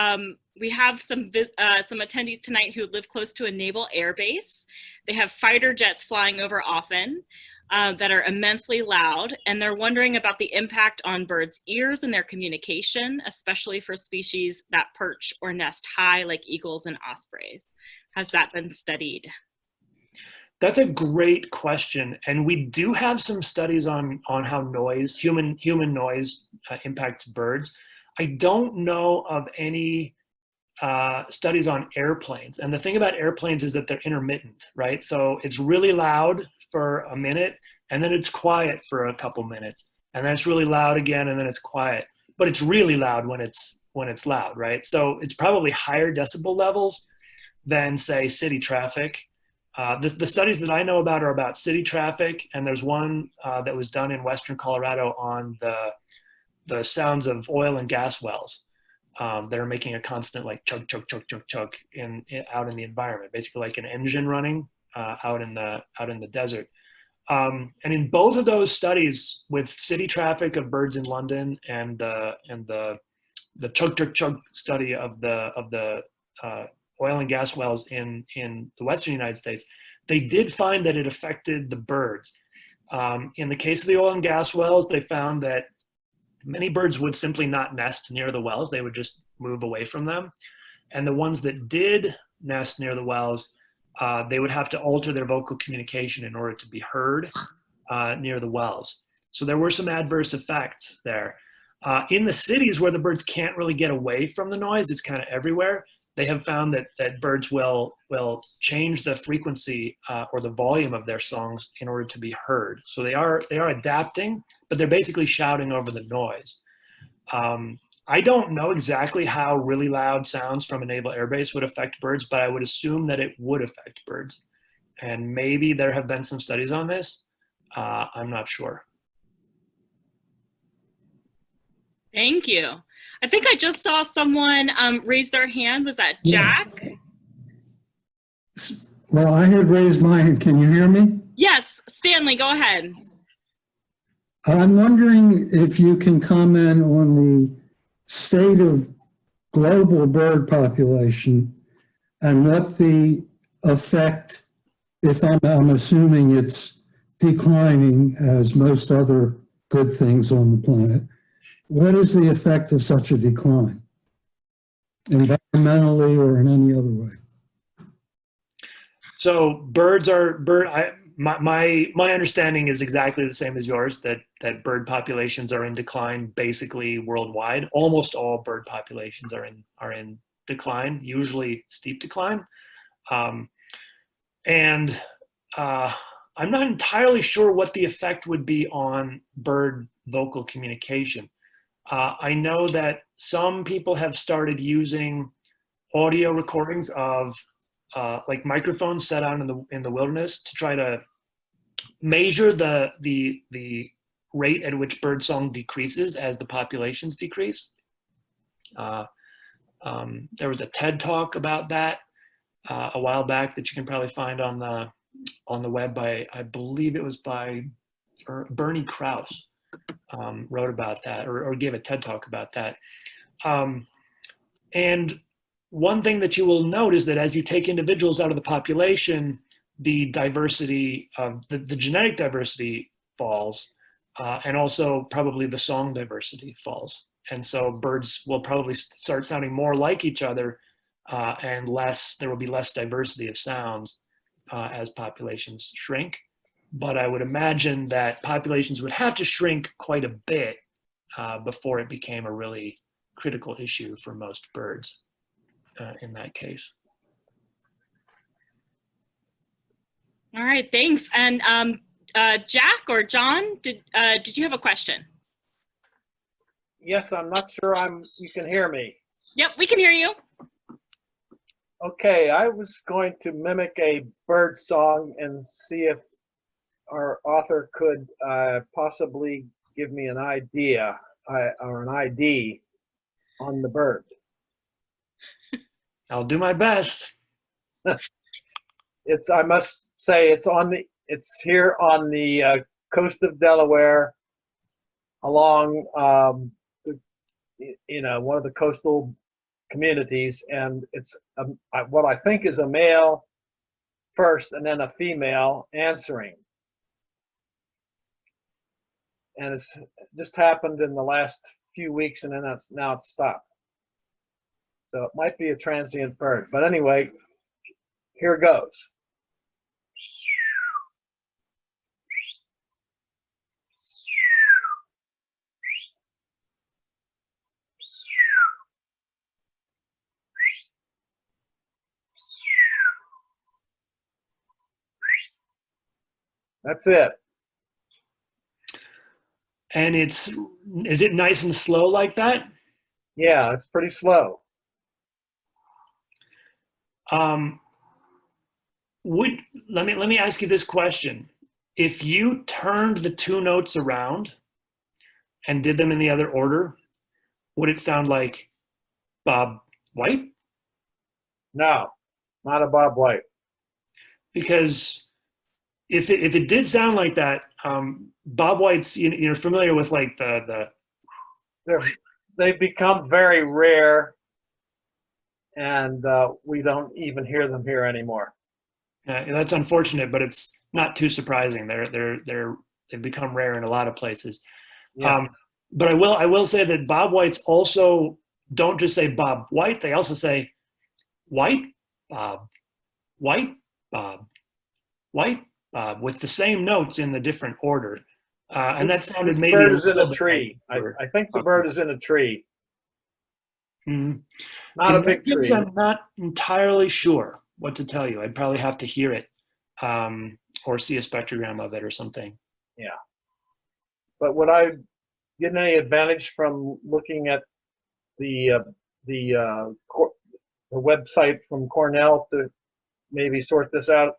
we have some attendees tonight who live close to a naval air base. They have fighter jets flying over often that are immensely loud, and they're wondering about the impact on birds' ears and their communication, especially for species that perch or nest high like eagles and ospreys. Has that been studied? That's a great question, and we do have some studies on how noise, human noise, impacts birds. I don't know of any studies on airplanes. And the thing about airplanes is that they're intermittent, right? So it's really loud for a minute, and then it's quiet for a couple minutes, and then it's really loud again, and then it's quiet. But it's really loud when it's loud, right? So it's probably higher decibel levels than, say, city traffic. The studies that I know about are about city traffic, and there's one that was done in Western Colorado on the sounds of oil and gas wells that are making a constant like chug, chug, chug, chug, chug out in the environment, basically like an engine running out in the desert. And in both of those studies, with city traffic of birds in London and the chug, chug, chug study of the oil and gas wells in the Western United States, they did find that it affected the birds. In the case of the oil and gas wells, they found that many birds would simply not nest near the wells. They would just move away from them. And the ones that did nest near the wells, they would have to alter their vocal communication in order to be heard near the wells. So there were some adverse effects there. In the cities where the birds can't really get away from the noise, it's kind of everywhere, they have found that birds will change the frequency or the volume of their songs in order to be heard. So they are adapting, but they're basically shouting over the noise. I don't know exactly how really loud sounds from a naval airbase would affect birds, but I would assume that it would affect birds. And maybe there have been some studies on this. I'm not sure. Thank you. I think I just saw someone raise their hand. Was that Jack? Yes. Well, I had raised my hand. Can you hear me? Yes, Stanley, go ahead. I'm wondering if you can comment on the state of global bird population and what the effect, if I'm assuming it's declining as most other good things on the planet, what is the effect of such a decline, environmentally or in any other way? So my understanding is exactly the same as yours, that bird populations are in decline basically worldwide. Almost all bird populations are in decline, usually steep decline. I'm not entirely sure what the effect would be on bird vocal communication. I know that some people have started using audio recordings of like microphones set out in the wilderness to try to measure the rate at which birdsong decreases as the populations decrease. There was a TED talk about that a while back that you can probably find on the web by, I believe it was by Bernie Krause. Wrote about that or gave a TED talk about that. And one thing that you will note is that as you take individuals out of the population, the diversity of the genetic diversity falls, and also probably the song diversity falls. And so birds will probably start sounding more like each other, and there will be less diversity of sounds as populations shrink. But I would imagine that populations would have to shrink quite a bit before it became a really critical issue for most birds in that case. All right, thanks. And Jack or John, did you have a question? Yes, I'm not sure you can hear me. Yep, we can hear you. Okay, I was going to mimic a bird song and see if our author could possibly give me an idea or an ID on the bird. I'll do my best. I must say, it's here on the coast of Delaware, along one of the coastal communities, and it's what I think is a male first and then a female answering. And it's just happened in the last few weeks, and then now it's stopped. So it might be a transient bird. But anyway, here goes. That's it. And is it nice and slow like that? Yeah, it's pretty slow. Let me ask you this question. If you turned the two notes around and did them in the other order, would it sound like Bob White? No, not a Bob White. Because if it did sound like that, Bob White's, you're familiar with like They've become very rare, and we don't even hear them here anymore. That's unfortunate, but it's not too surprising. They've become rare in a lot of places. Yeah. But I will say that Bob Whites also don't just say Bob White. They also say White Bob, White Bob, White Bob, with the same notes in the different order. And that sounded this maybe bird is in a bit tree. like I think the bird is in a tree. Mhm. Not In a big that case, tree. I'm not entirely sure what to tell you. I'd probably have to hear it or see a spectrogram of it or something. Yeah. But would I get any advantage from looking at the website from Cornell to maybe sort this out?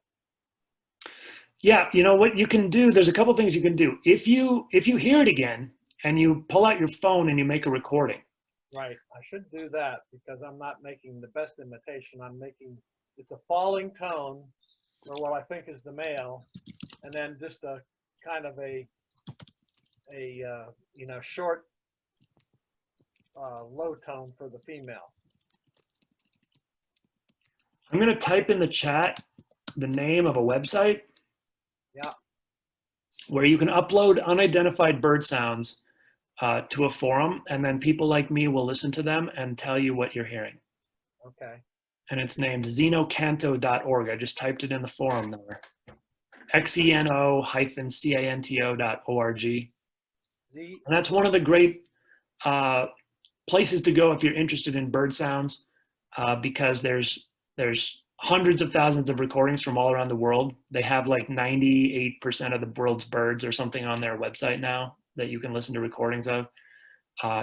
Yeah, you know what you can do? There's a couple things you can do. If you hear it again and you pull out your phone and you make a recording. Right. I should do that because I'm not making the best imitation. It's a falling tone for what I think is the male, and then just a kind of a short low tone for the female. I'm going to type in the chat the name of a website. Yeah. Where you can upload unidentified bird sounds to a forum, and then people like me will listen to them and tell you what you're hearing. Okay. And it's named xenocanto.org. I just typed it in the forum there. xeno-canto.org. And that's one of the great places to go if you're interested in bird sounds, because there's hundreds of thousands of recordings from all around the world. They have like 98% of the world's birds or something on their website now that you can listen to recordings of.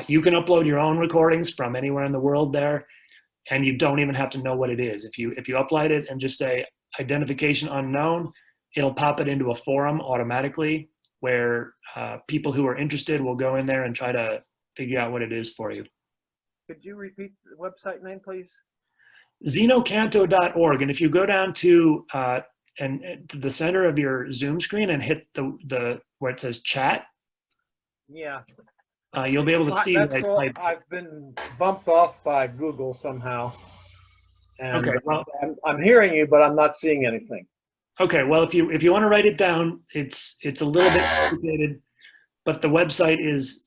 You can upload your own recordings from anywhere in the world there, and you don't even have to know what it is. If you upload it and just say identification unknown, it'll pop it into a forum automatically where people who are interested will go in there and try to figure out what it is for you. Could you repeat the website name, please? xenocanto.org. And if you go down to to the center of your Zoom screen and hit the where it says chat, yeah, you'll be able to see what I typed. I've been bumped off by Google somehow, and Okay, well, I'm hearing you, but I'm not seeing anything. okay, well, if you want to write it down, it's a little bit complicated, but the website is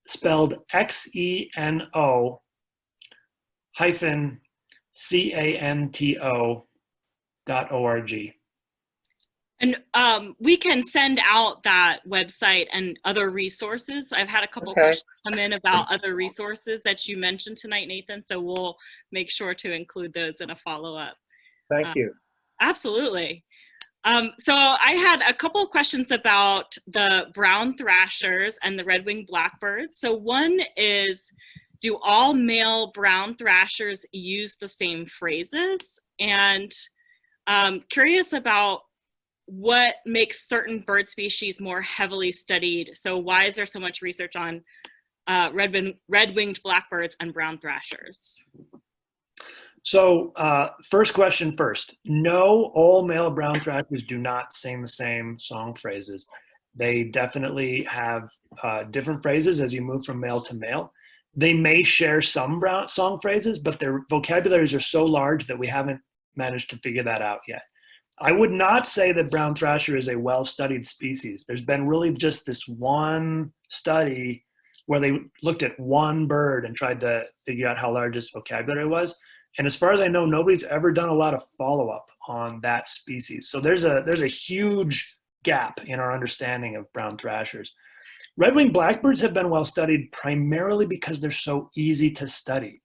spelled xeno-canto.org. And we can send out that website and other resources. I've had a couple questions come in about other resources that you mentioned tonight, Nathan, so we'll make sure to include those in a follow-up. Thank you. Absolutely. So I had a couple of questions about the brown thrashers and the red-winged blackbirds. So one is, do all male brown thrashers use the same phrases? And curious about what makes certain bird species more heavily studied. So why is there so much research on red-winged blackbirds and brown thrashers? So first question first. No, all male brown thrashers do not sing the same song phrases. They definitely have different phrases as you move from male to male. They may share some brown song phrases, but their vocabularies are so large that we haven't managed to figure that out yet. I would not say that brown thrasher is a well-studied species. There's been really just this one study where they looked at one bird and tried to figure out how large its vocabulary was. And as far as I know, nobody's ever done a lot of follow-up on that species. So there's a huge gap in our understanding of brown thrashers. Red-winged blackbirds have been well studied primarily because they're so easy to study,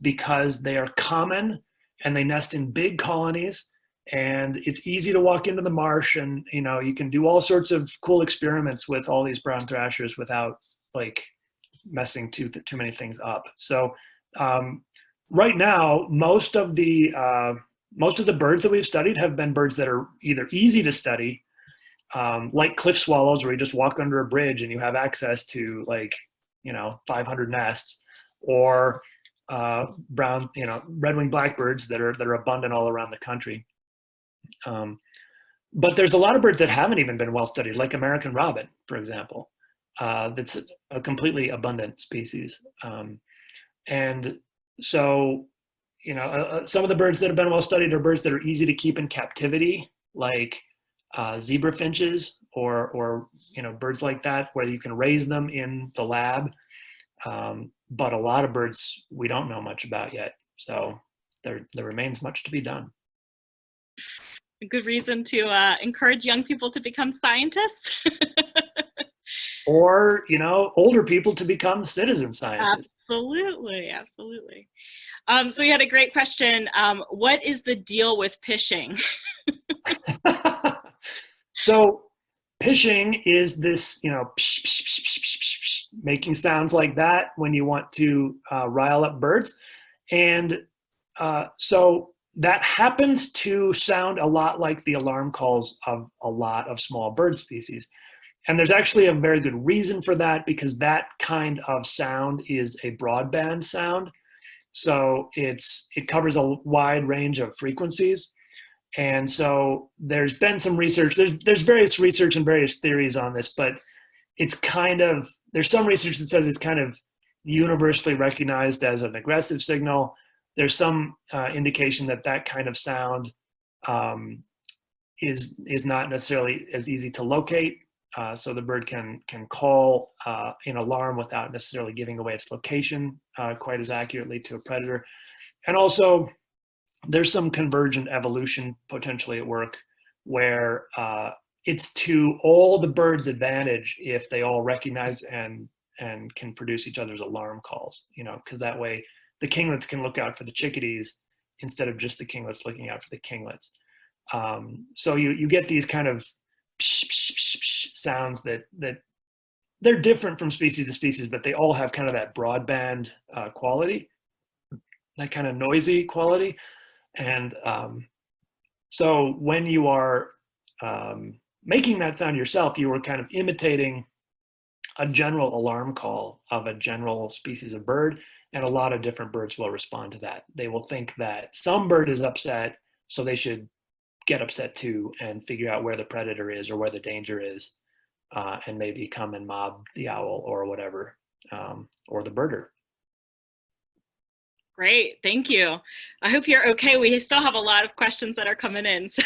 because they are common and they nest in big colonies, and it's easy to walk into the marsh, and you can do all sorts of cool experiments with all these brown thrashers without like messing too many things up. So right now, most of the birds that we've studied have been birds that are either easy to study, like cliff swallows, where you just walk under a bridge and you have access to 500 nests, or brown, red-winged blackbirds that are abundant all around the country. But there's a lot of birds that haven't even been well studied, like American robin, for example. That's a completely abundant species. And so, some of the birds that have been well studied are birds that are easy to keep in captivity, like zebra finches, or birds like that, where you can raise them in the lab. But a lot of birds we don't know much about yet. So there remains much to be done. A good reason to encourage young people to become scientists. Or, older people to become citizen scientists. Absolutely, absolutely. So we had a great question. What is the deal with pishing? So pishing is this, psh, psh, psh, psh, psh, psh, making sounds like that when you want to rile up birds. And so that happens to sound a lot like the alarm calls of a lot of small bird species. And there's actually a very good reason for that, because that kind of sound is a broadband sound. So it covers a wide range of frequencies. And so there's been some research, there's various research and various theories on this, but there's some research that says it's kind of universally recognized as an aggressive signal. There's some indication that kind of sound is not necessarily as easy to locate. So the bird can call an alarm without necessarily giving away its location quite as accurately to a predator. And also, there's some convergent evolution potentially at work, where it's to all the birds' advantage if they all recognize and can produce each other's alarm calls, because that way the kinglets can look out for the chickadees instead of just the kinglets looking out for the kinglets. So you get these kind of psh, psh, psh, psh sounds that they're different from species to species, but they all have kind of that broadband quality, that kind of noisy quality. And so when you are making that sound yourself, you are kind of imitating a general alarm call of a general species of bird, and a lot of different birds will respond to that. They will think that some bird is upset, so they should get upset too and figure out where the predator is or where the danger is, and maybe come and mob the owl or whatever, or the birder. Great, thank you. I hope you're okay. We still have a lot of questions that are coming in. So.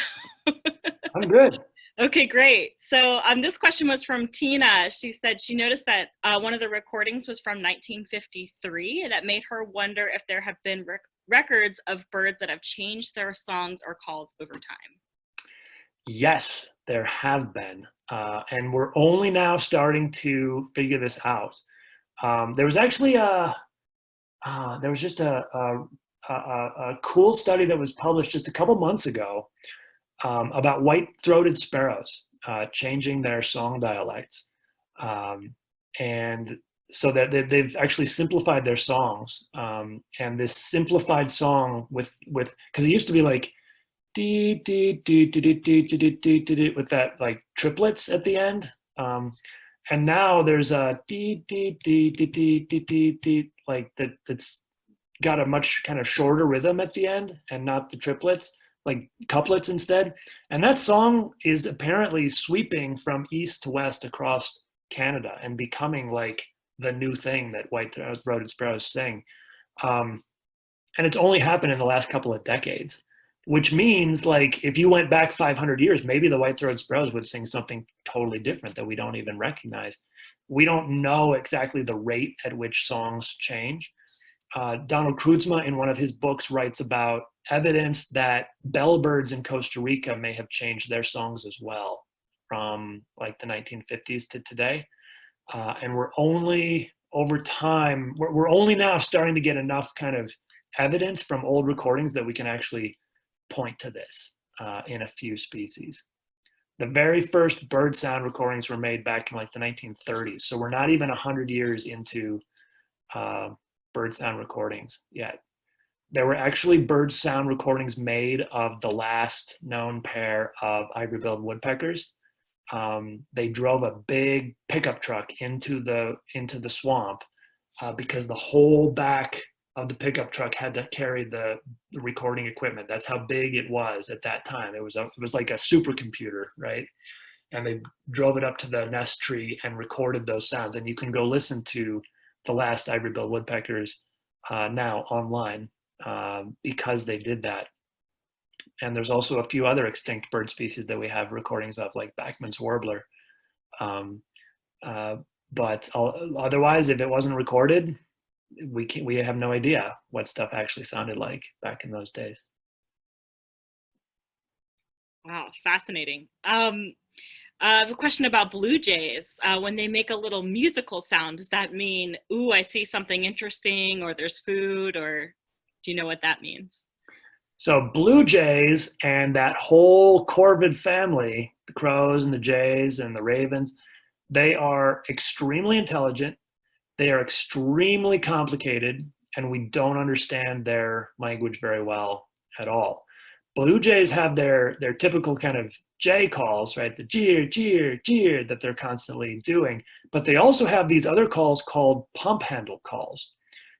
I'm good. Okay, great. So this question was from Tina. She said she noticed that one of the recordings was from 1953, and that made her wonder if there have been records of birds that have changed their songs or calls over time. Yes, there have been, and we're only now starting to figure this out. There was actually just a cool study that was published just a couple months ago about white-throated sparrows changing their song dialects, and so that they've actually simplified their songs. And this simplified song with because it used to be like dee dee dee dee dee dee dee dee dee with that like triplets at the end, and now there's a dee dee dee dee dee dee dee dee like that's got a much kind of shorter rhythm at the end, and not the triplets, like couplets instead. And that song is apparently sweeping from east to west across Canada and becoming like the new thing that white-throated sparrows sing. And it's only happened in the last couple of decades, which means like if you went back 500 years, maybe the white-throated sparrows would sing something totally different that we don't even recognize. We don't know exactly the rate at which songs change. Donald Kreutzma, in one of his books, writes about evidence that bellbirds in Costa Rica may have changed their songs as well from like the 1950s to today. And we're only over time, we're only now starting to get enough kind of evidence from old recordings that we can actually point to this. in a few species. The very first bird sound recordings were made back in like the 1930s. So we're not even 100 years into bird sound recordings yet. There were actually bird sound recordings made of the last known pair of ivory-billed woodpeckers. They drove a big pickup truck into the swamp because the whole back of the pickup truck had to carry the recording equipment. That's how big it was at that time. It was like a supercomputer, right? And they drove it up to the nest tree and recorded those sounds. And you can go listen to the last ivory-billed woodpeckers now online because they did that. And there's also a few other extinct bird species that we have recordings of, like Bachman's warbler. But otherwise, if it wasn't recorded, we have no idea what stuff actually sounded like back in those days. Wow, fascinating. I have a question about blue jays. When they make a little musical sound, does that mean, ooh, I see something interesting, or there's food, or do you know what that means? So blue jays and that whole corvid family, the crows and the jays and the ravens, they are extremely intelligent. They are extremely complicated, and we don't understand their language very well at all. Blue jays have their typical kind of jay calls, right? The jeer, jeer, jeer that they're constantly doing. But they also have these other calls called pump handle calls,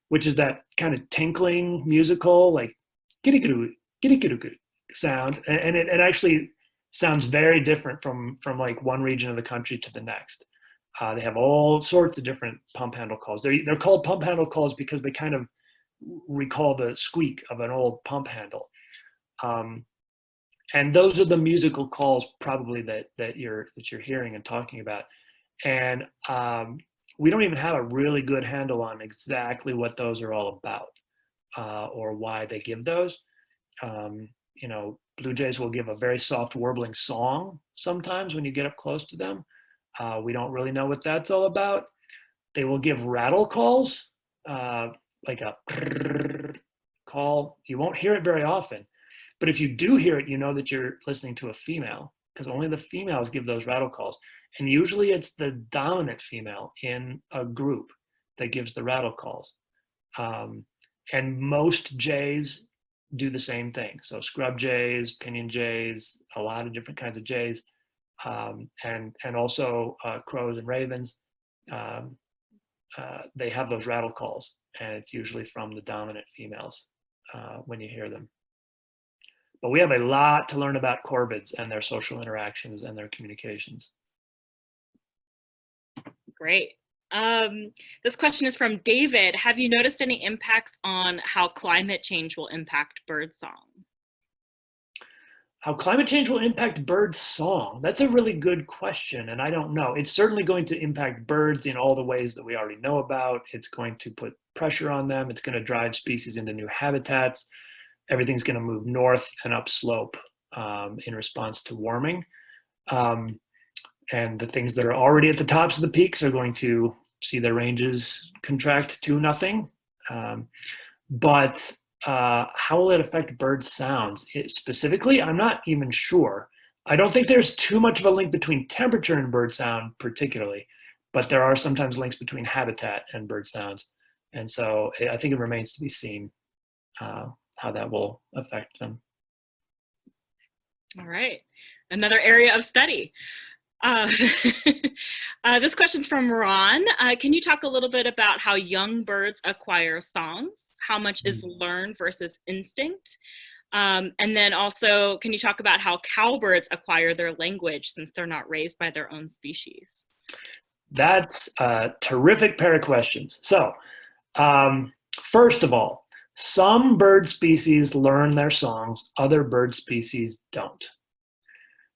which is that kind of tinkling musical, like giddy-giddy sound. And it actually sounds very different from like one region of the country to the next. They have all sorts of different pump handle calls. They're called pump handle calls because they kind of recall the squeak of an old pump handle. And those are the musical calls probably that you're hearing and talking about. And we don't even have a really good handle on exactly what those are all about or why they give those. You know, blue jays will give a very soft warbling song sometimes when you get up close to them. We don't really know what that's all about. They will give rattle calls, like a call. You won't hear it very often, but if you do hear it, you know that you're listening to a female, because only the females give those rattle calls. And usually it's the dominant female in a group that gives the rattle calls. And most jays do the same thing. So scrub jays, pinion jays, a lot of different kinds of jays. And also crows and ravens, they have those rattle calls, and it's usually from the dominant females when you hear them. But we have a lot to learn about corvids and their social interactions and their communications. Great. This question is from David. Have you noticed any impacts on how climate change will impact bird song? How climate change will impact bird song? That's a really good question, and I don't know. It's certainly going to impact birds in all the ways that we already know about. It's going to put pressure on them. It's going to drive species into new habitats. Everything's going to move north and upslope in response to warming. And the things that are already at the tops of the peaks are going to see their ranges contract to nothing. But how will it affect bird sounds? Specifically, I'm not even sure. I don't think there's too much of a link between temperature and bird sound particularly, but there are sometimes links between habitat and bird sounds. And so I think it remains to be seen how that will affect them. All right, another area of study. This question's from Ron. Can you talk a little bit about how young birds acquire songs? How much is learned versus instinct? And then also, can you talk about how cowbirds acquire their language since they're not raised by their own species? That's a terrific pair of questions. So, first of all, some bird species learn their songs, other bird species don't.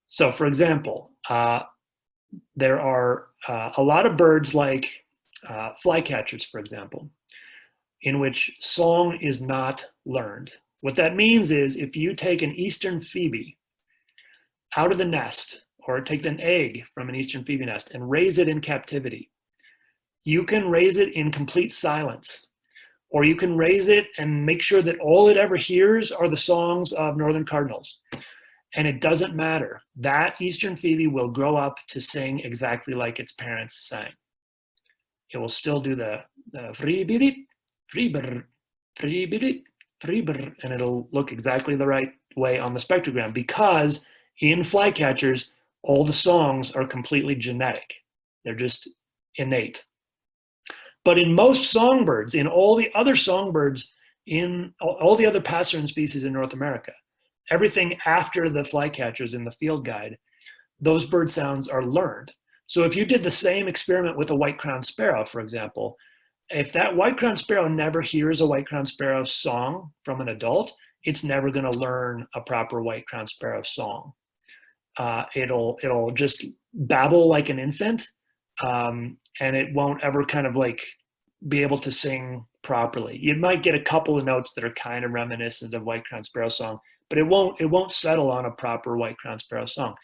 So, for example, there are a lot of birds like flycatchers, for example, in which song is not learned. What that means is if you take an eastern phoebe out of the nest, or take an egg from an eastern phoebe nest and raise it in captivity, you can raise it in complete silence, or you can raise it and make sure that all it ever hears are the songs of northern cardinals. And it doesn't matter. That Eastern Phoebe will grow up to sing exactly like its parents sang. It will still do the free bibit, free brr, free bibit, free brr, and it'll look exactly the right way on the spectrogram, because in flycatchers, all the songs are completely genetic. They're just innate. But in most songbirds, in all the other songbirds, in all the other passerine species in North America, everything after the flycatchers in the field guide, those bird sounds are learned. So if you did the same experiment with a white-crowned sparrow, for example, if that white-crowned sparrow never hears a white-crowned sparrow song from an adult, it's never going to learn a proper white-crowned sparrow song. It'll just babble like an infant, and it won't ever kind of like be able to sing properly. You might get a couple of notes that are kind of reminiscent of white-crowned sparrow song, but it won't settle on a proper white-crowned sparrow song.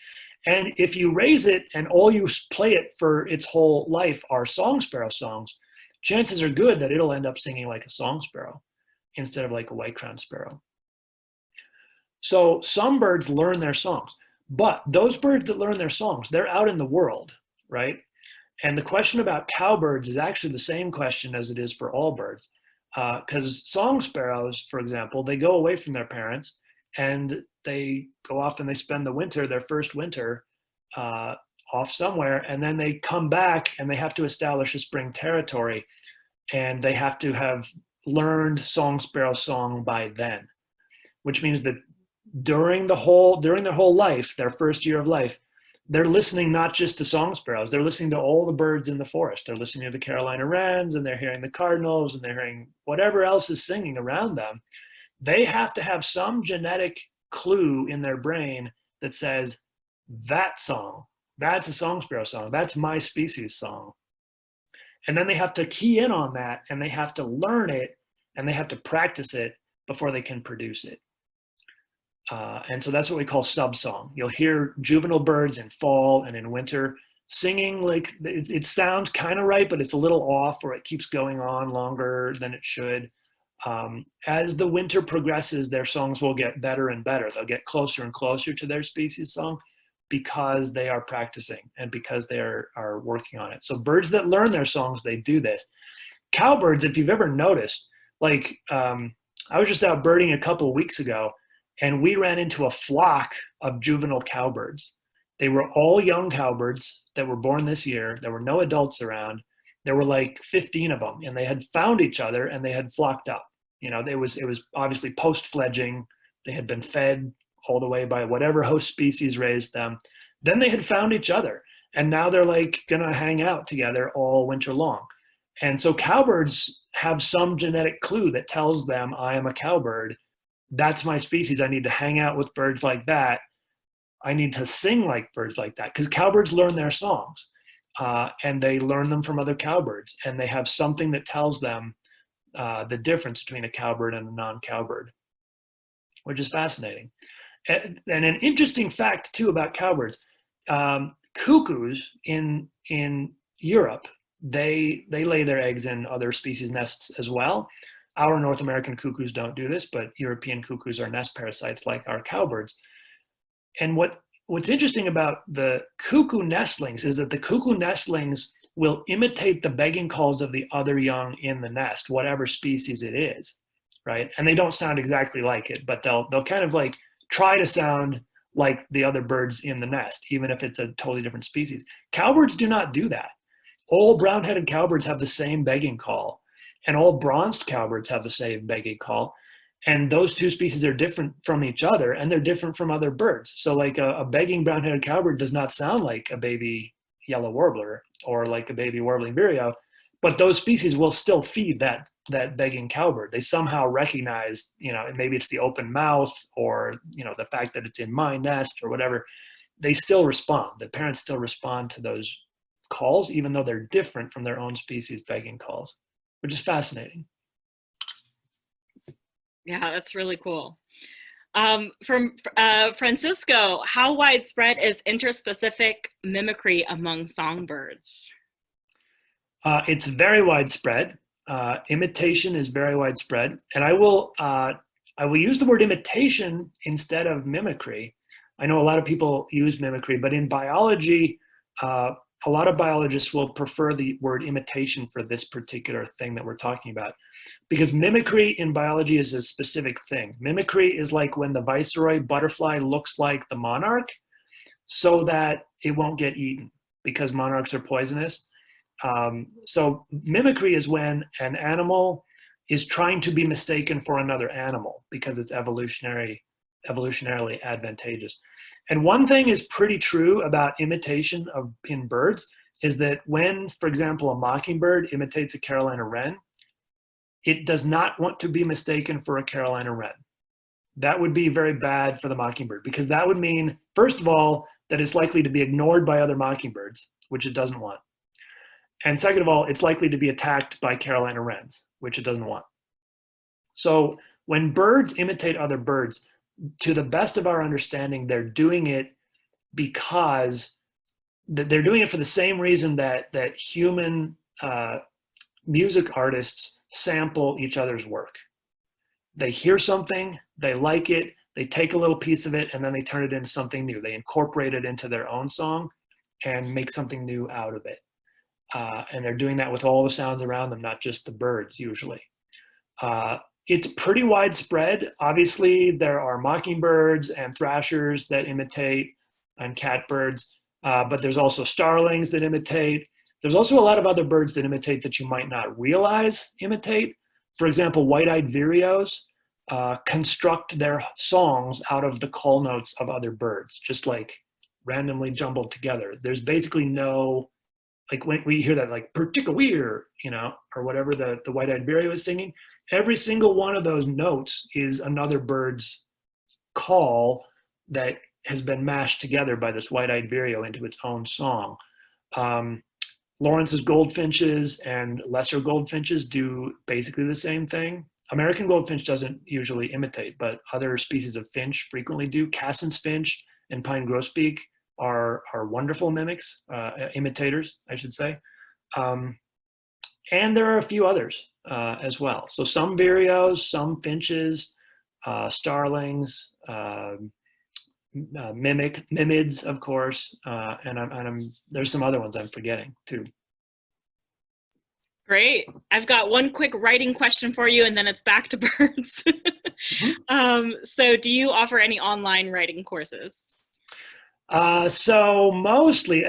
And if you raise it and all you play it for its whole life are song sparrow songs, chances are good that it'll end up singing like a song sparrow instead of like a white-crowned sparrow. So some birds learn their songs, but those birds that learn their songs, they're out in the world, right? And the question about cowbirds is actually the same question as it is for all birds. Because song sparrows, for example, they go away from their parents and they go off and they spend the winter, their first winter, off somewhere, and then they come back and they have to establish a spring territory, and they have to have learned song sparrow song by then, which means that during their whole life, their first year of life, they're listening not just to song sparrows, they're listening to all the birds in the forest. They're listening to the Carolina wrens, and they're hearing the cardinals, and they're hearing whatever else is singing around them. They have to have some genetic clue in their brain that says, that song, that's a song sparrow song, that's my species song. And then they have to key in on that, and they have to learn it, and they have to practice it before they can produce it. And so that's what we call subsong. You'll hear juvenile birds in fall and in winter singing like it sounds kind of right, but it's a little off, or it keeps going on longer than it should. As the winter progresses, their songs will get better and better. They'll get closer and closer to their species song because they are practicing and because they are working on it. So birds that learn their songs, they do this. Cowbirds, if you've ever noticed, like I was just out birding a couple of weeks ago, and we ran into a flock of juvenile cowbirds. They were all young cowbirds that were born this year. There were no adults around. There were like 15 of them, and they had found each other and they had flocked up. You know, it was obviously post-fledging. They had been fed all the way by whatever host species raised them. Then they had found each other, and now they're like gonna hang out together all winter long. And so cowbirds have some genetic clue that tells them, I am a cowbird. That's my species. I need to hang out with birds like that. I need to sing like birds like that, because cowbirds learn their songs, and they learn them from other cowbirds, and they have something that tells them the difference between a cowbird and a non-cowbird, which is fascinating. And an interesting fact too about cowbirds, cuckoos in Europe, they lay their eggs in other species' nests as well. Our North American cuckoos don't do this, but European cuckoos are nest parasites like our cowbirds. And what's interesting about the cuckoo nestlings is that the cuckoo nestlings will imitate the begging calls of the other young in the nest, whatever species it is, right? And they don't sound exactly like it, but they'll kind of like try to sound like the other birds in the nest, even if it's a totally different species. Cowbirds do not do that. All brown-headed cowbirds have the same begging call, and all bronzed cowbirds have the same begging call. And those two species are different from each other, and they're different from other birds. So like a begging brown-headed cowbird does not sound like a baby yellow warbler or like a baby warbling vireo, but those species will still feed that begging cowbird. They somehow recognize, you know, maybe it's the open mouth or, you know, the fact that it's in my nest or whatever. They still respond. The parents still respond to those calls, even though they're different from their own species begging calls, which is fascinating. Yeah, that's really cool. From Francisco, how widespread is interspecific mimicry among songbirds? It's very widespread. Imitation is very widespread, and I will use the word imitation instead of mimicry, I know a lot of people use mimicry, but in biology, a lot of biologists will prefer the word imitation for this particular thing that we're talking about. Because mimicry in biology is a specific thing. Mimicry is like when the viceroy butterfly looks like the monarch so that it won't get eaten, because monarchs are poisonous. So mimicry is when an animal is trying to be mistaken for another animal because it's evolutionarily advantageous. And one thing is pretty true about imitation in birds is that when, for example, a mockingbird imitates a Carolina wren, it does not want to be mistaken for a Carolina wren. That would be very bad for the mockingbird, because that would mean, first of all, that it's likely to be ignored by other mockingbirds, which it doesn't want. And second of all, it's likely to be attacked by Carolina wrens, which it doesn't want. So when birds imitate other birds, to the best of our understanding, they're doing it because they're doing it for the same reason that human music artists sample each other's work. They hear something, they like it, they take a little piece of it, and then they turn it into something new. They incorporate it into their own song and make something new out of it. And they're doing that with all the sounds around them, not just the birds usually. It's pretty widespread. Obviously, there are mockingbirds and thrashers that imitate, and catbirds, but there's also starlings that imitate. There's also a lot of other birds that imitate that you might not realize imitate. For example, white-eyed vireos construct their songs out of the call notes of other birds, just like randomly jumbled together. There's basically no, like when we hear that like particular, you know, or whatever the white-eyed vireo is singing, every single one of those notes is another bird's call that has been mashed together by this white-eyed vireo into its own song. Lawrence's goldfinches and lesser goldfinches do basically the same thing. American goldfinch doesn't usually imitate, but other species of finch frequently do. Cassin's finch and pine grosbeak are wonderful mimics, imitators, I should say. And there are a few others as well. So some vireos, some finches, starlings, mimids, of course, and there's some other ones I'm forgetting too. Great. I've got one quick writing question for you, and then it's back to birds. So do you offer any online writing courses? So mostly,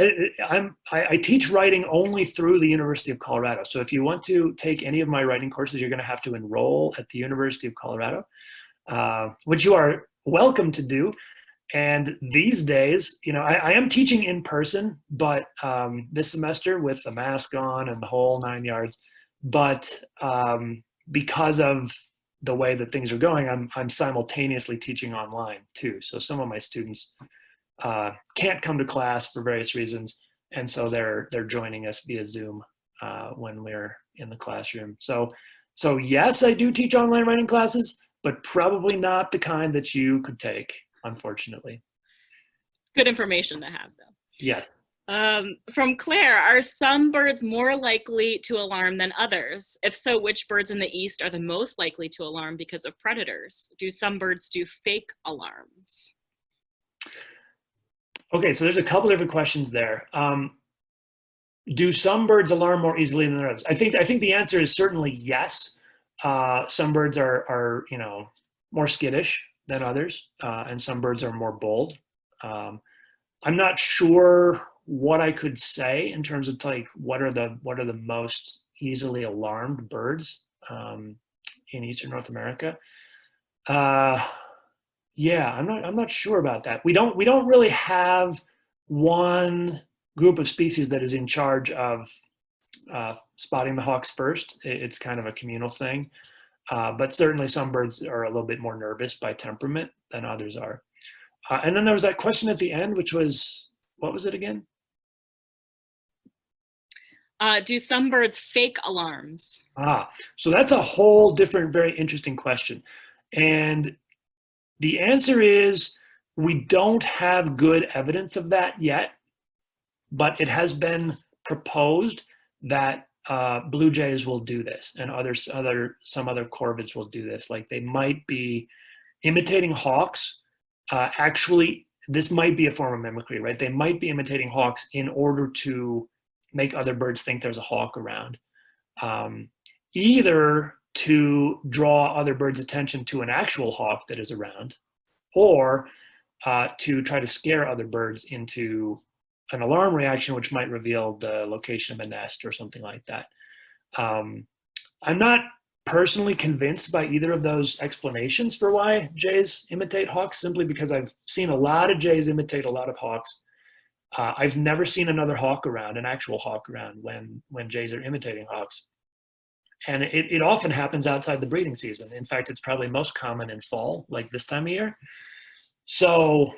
I teach writing only through the University of Colorado. So if you want to take any of my writing courses, you're going to have to enroll at the University of Colorado, which you are welcome to do. And these days, you know, I am teaching in person, but this semester with the mask on and the whole 9 yards. But because of the way that things are going, I'm simultaneously teaching online too. So some of my students can't come to class for various reasons, and so they're joining us via Zoom when we're in the classroom. So yes, I do teach online writing classes, but probably not the kind that you could take, unfortunately. Good information to have, though. Yes. From Claire, are some birds more likely to alarm than others? If so, which birds in the East are the most likely to alarm because of predators? Do some birds do fake alarms? Okay, so there's a couple different questions there. Do some birds alarm more easily than others? I think the answer is certainly yes. Some birds are you know, more skittish than others, and some birds are more bold. I'm not sure what I could say in terms of like what are the most easily alarmed birds in Eastern North America. Yeah, I'm not sure about that. We don't really have one group of species that is in charge of spotting the hawks first. It's kind of a communal thing, but certainly some birds are a little bit more nervous by temperament than others are. And then there was that question at the end, which was, what was it again? Do some birds fake alarms? So that's a whole different, very interesting question. And the answer is we don't have good evidence of that yet, but it has been proposed that blue jays will do this, and some other corvids will do this. Like they might be imitating hawks, actually this might be a form of mimicry, right? They might be imitating hawks in order to make other birds think there's a hawk around. Either to draw other birds' attention to an actual hawk that is around, or to try to scare other birds into an alarm reaction, which might reveal the location of a nest or something like that. I'm not personally convinced by either of those explanations for why jays imitate hawks, simply because I've seen a lot of jays imitate a lot of hawks. I've never seen another hawk around, an actual hawk around, when jays are imitating hawks. And it often happens outside the breeding season. In fact, it's probably most common in fall, like this time of year. So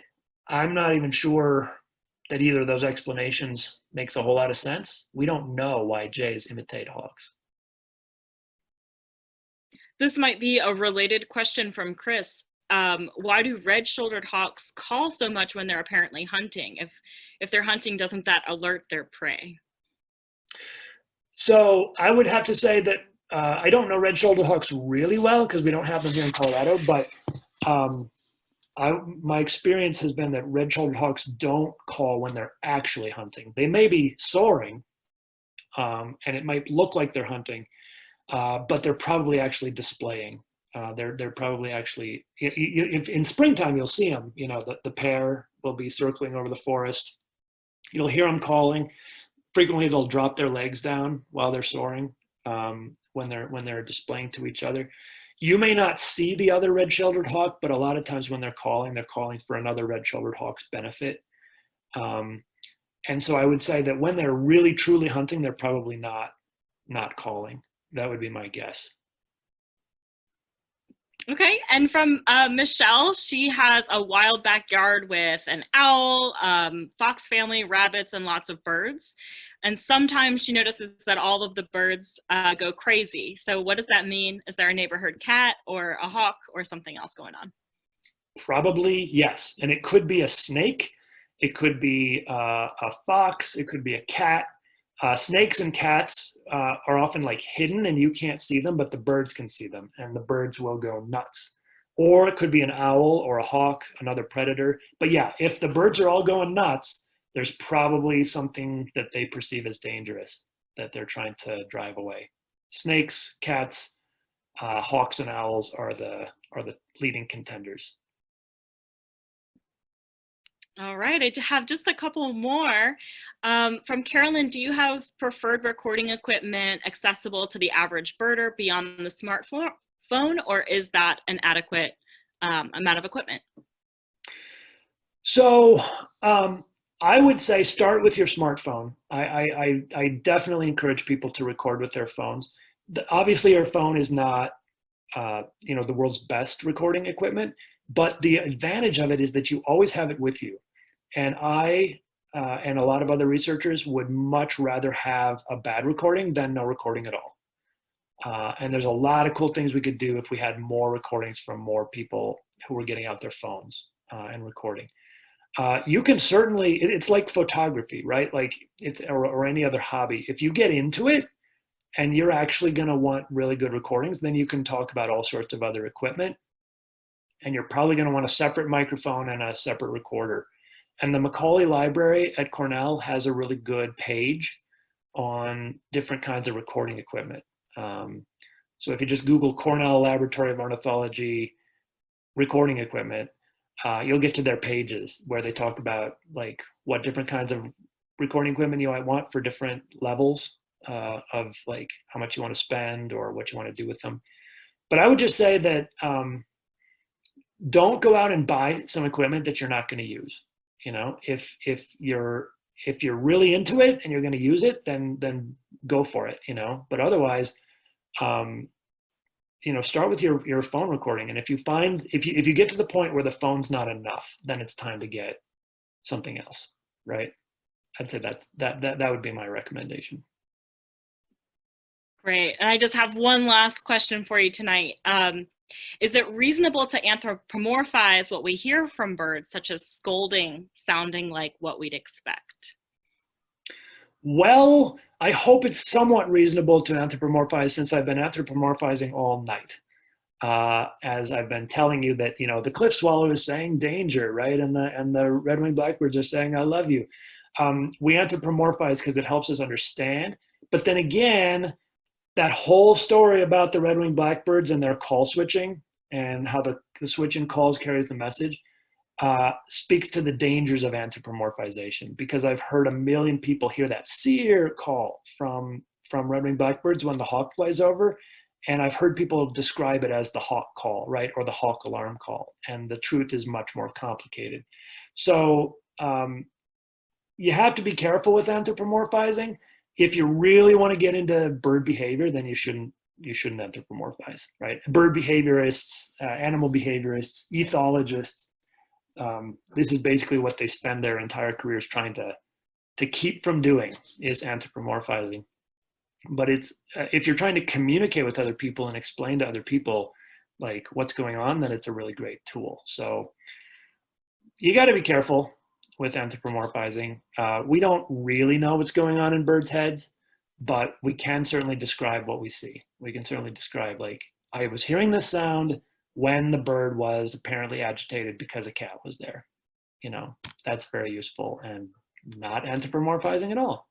I'm not even sure that either of those explanations makes a whole lot of sense. We don't know why jays imitate hawks. This might be a related question from Chris. Why do red-shouldered hawks call so much when they're apparently hunting? If they're hunting, doesn't that alert their prey? So I would have to say that I don't know red-shouldered hawks really well because we don't have them here in Colorado, but my experience has been that red-shouldered hawks don't call when they're actually hunting. They may be soaring, and it might look like they're hunting, but they're probably actually displaying. They're probably actually, if in springtime you'll see them. You know, the pair will be circling over the forest. You'll hear them calling. Frequently they'll drop their legs down while they're soaring when they're displaying to each other. You may not see the other red-shouldered hawk, but a lot of times when they're calling for another red-shouldered hawk's benefit. And so I would say that when they're really truly hunting, they're probably not calling. That would be my guess. Okay, and from Michelle, she has a wild backyard with an owl, fox family, rabbits, and lots of birds. And sometimes she notices that all of the birds go crazy. So what does that mean? Is there a neighborhood cat or a hawk or something else going on? Probably yes, and it could be a snake. It could be a fox. It could be a cat. Snakes and cats are often like hidden and you can't see them, but the birds can see them and the birds will go nuts. Or it could be an owl or a hawk, another predator. But yeah, if the birds are all going nuts, there's probably something that they perceive as dangerous that they're trying to drive away. Snakes, cats, hawks, and owls are the leading contenders. All right, I have just a couple more. From Carolyn, do you have preferred recording equipment accessible to the average birder beyond the smartphone, or is that an adequate amount of equipment? So I would say start with your smartphone. I definitely encourage people to record with their phones. Obviously, your phone is not the world's best recording equipment, but the advantage of it is that you always have it with you. And I and a lot of other researchers would much rather have a bad recording than no recording at all. And there's a lot of cool things we could do if we had more recordings from more people who were getting out their phones and recording. You can certainly, it's like photography, right? Like or any other hobby. If you get into it and you're actually going to want really good recordings, then you can talk about all sorts of other equipment. And you're probably going to want a separate microphone and a separate recorder. And the Macaulay Library at Cornell has a really good page on different kinds of recording equipment. So if you just Google Cornell Laboratory of Ornithology recording equipment, you'll get to their pages where they talk about like what different kinds of recording equipment you might want for different levels of like how much you want to spend or what you want to do with them. But I would just say that don't go out and buy some equipment that you're not going to use. You know, if you're really into it and you're going to use it, then go for it. You know, but otherwise, start with your phone recording. And if you get to the point where the phone's not enough, then it's time to get something else, right? I'd say that would be my recommendation. Great. And I just have one last question for you tonight. Is it reasonable to anthropomorphize what we hear from birds, such as scolding, sounding like what we'd expect? Well, I hope it's somewhat reasonable to anthropomorphize, since I've been anthropomorphizing all night. as I've been telling you that, you know, the cliff swallow is saying danger, right? And the red-winged blackbirds are saying, I love you. We anthropomorphize because it helps us understand. But then again, that whole story about the red-winged blackbirds and their call switching and how the switching calls carries the message speaks to the dangers of anthropomorphization, because I've heard a million people hear that seer call from red-winged blackbirds when the hawk flies over. And I've heard people describe it as the hawk call, right? Or the hawk alarm call. And the truth is much more complicated. So you have to be careful with anthropomorphizing. If you really want to get into bird behavior, then you shouldn't anthropomorphize, right? Bird behaviorists, animal behaviorists, ethologists, this is basically what they spend their entire careers trying to keep from doing, is anthropomorphizing. But it's if you're trying to communicate with other people and explain to other people like what's going on, then it's a really great tool. So you got to be careful with anthropomorphizing. We don't really know what's going on in birds' heads, but we can certainly describe what we see. We can certainly describe, like, I was hearing this sound when the bird was apparently agitated because a cat was there. You know, that's very useful and not anthropomorphizing at all.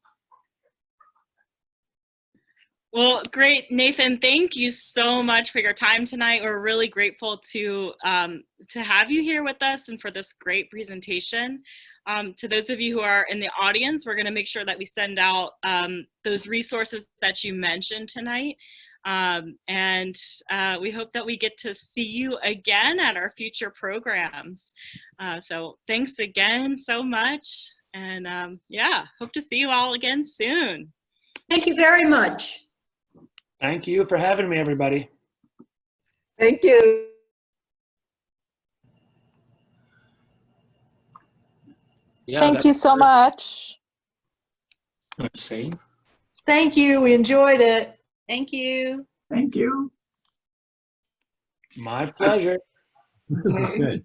Well, great, Nathan. Thank you so much for your time tonight. We're really grateful to have you here with us and for this great presentation. To those of you who are in the audience, we're going to make sure that we send out those resources that you mentioned tonight. And we hope that we get to see you again at our future programs. So thanks again so much. And yeah, hope to see you all again soon. Thank you very much. Thank you for having me, everybody. Thank you. Yeah, Thank you so much. Let's see. Thank you. We enjoyed it. Thank you. Thank you. My pleasure. Good.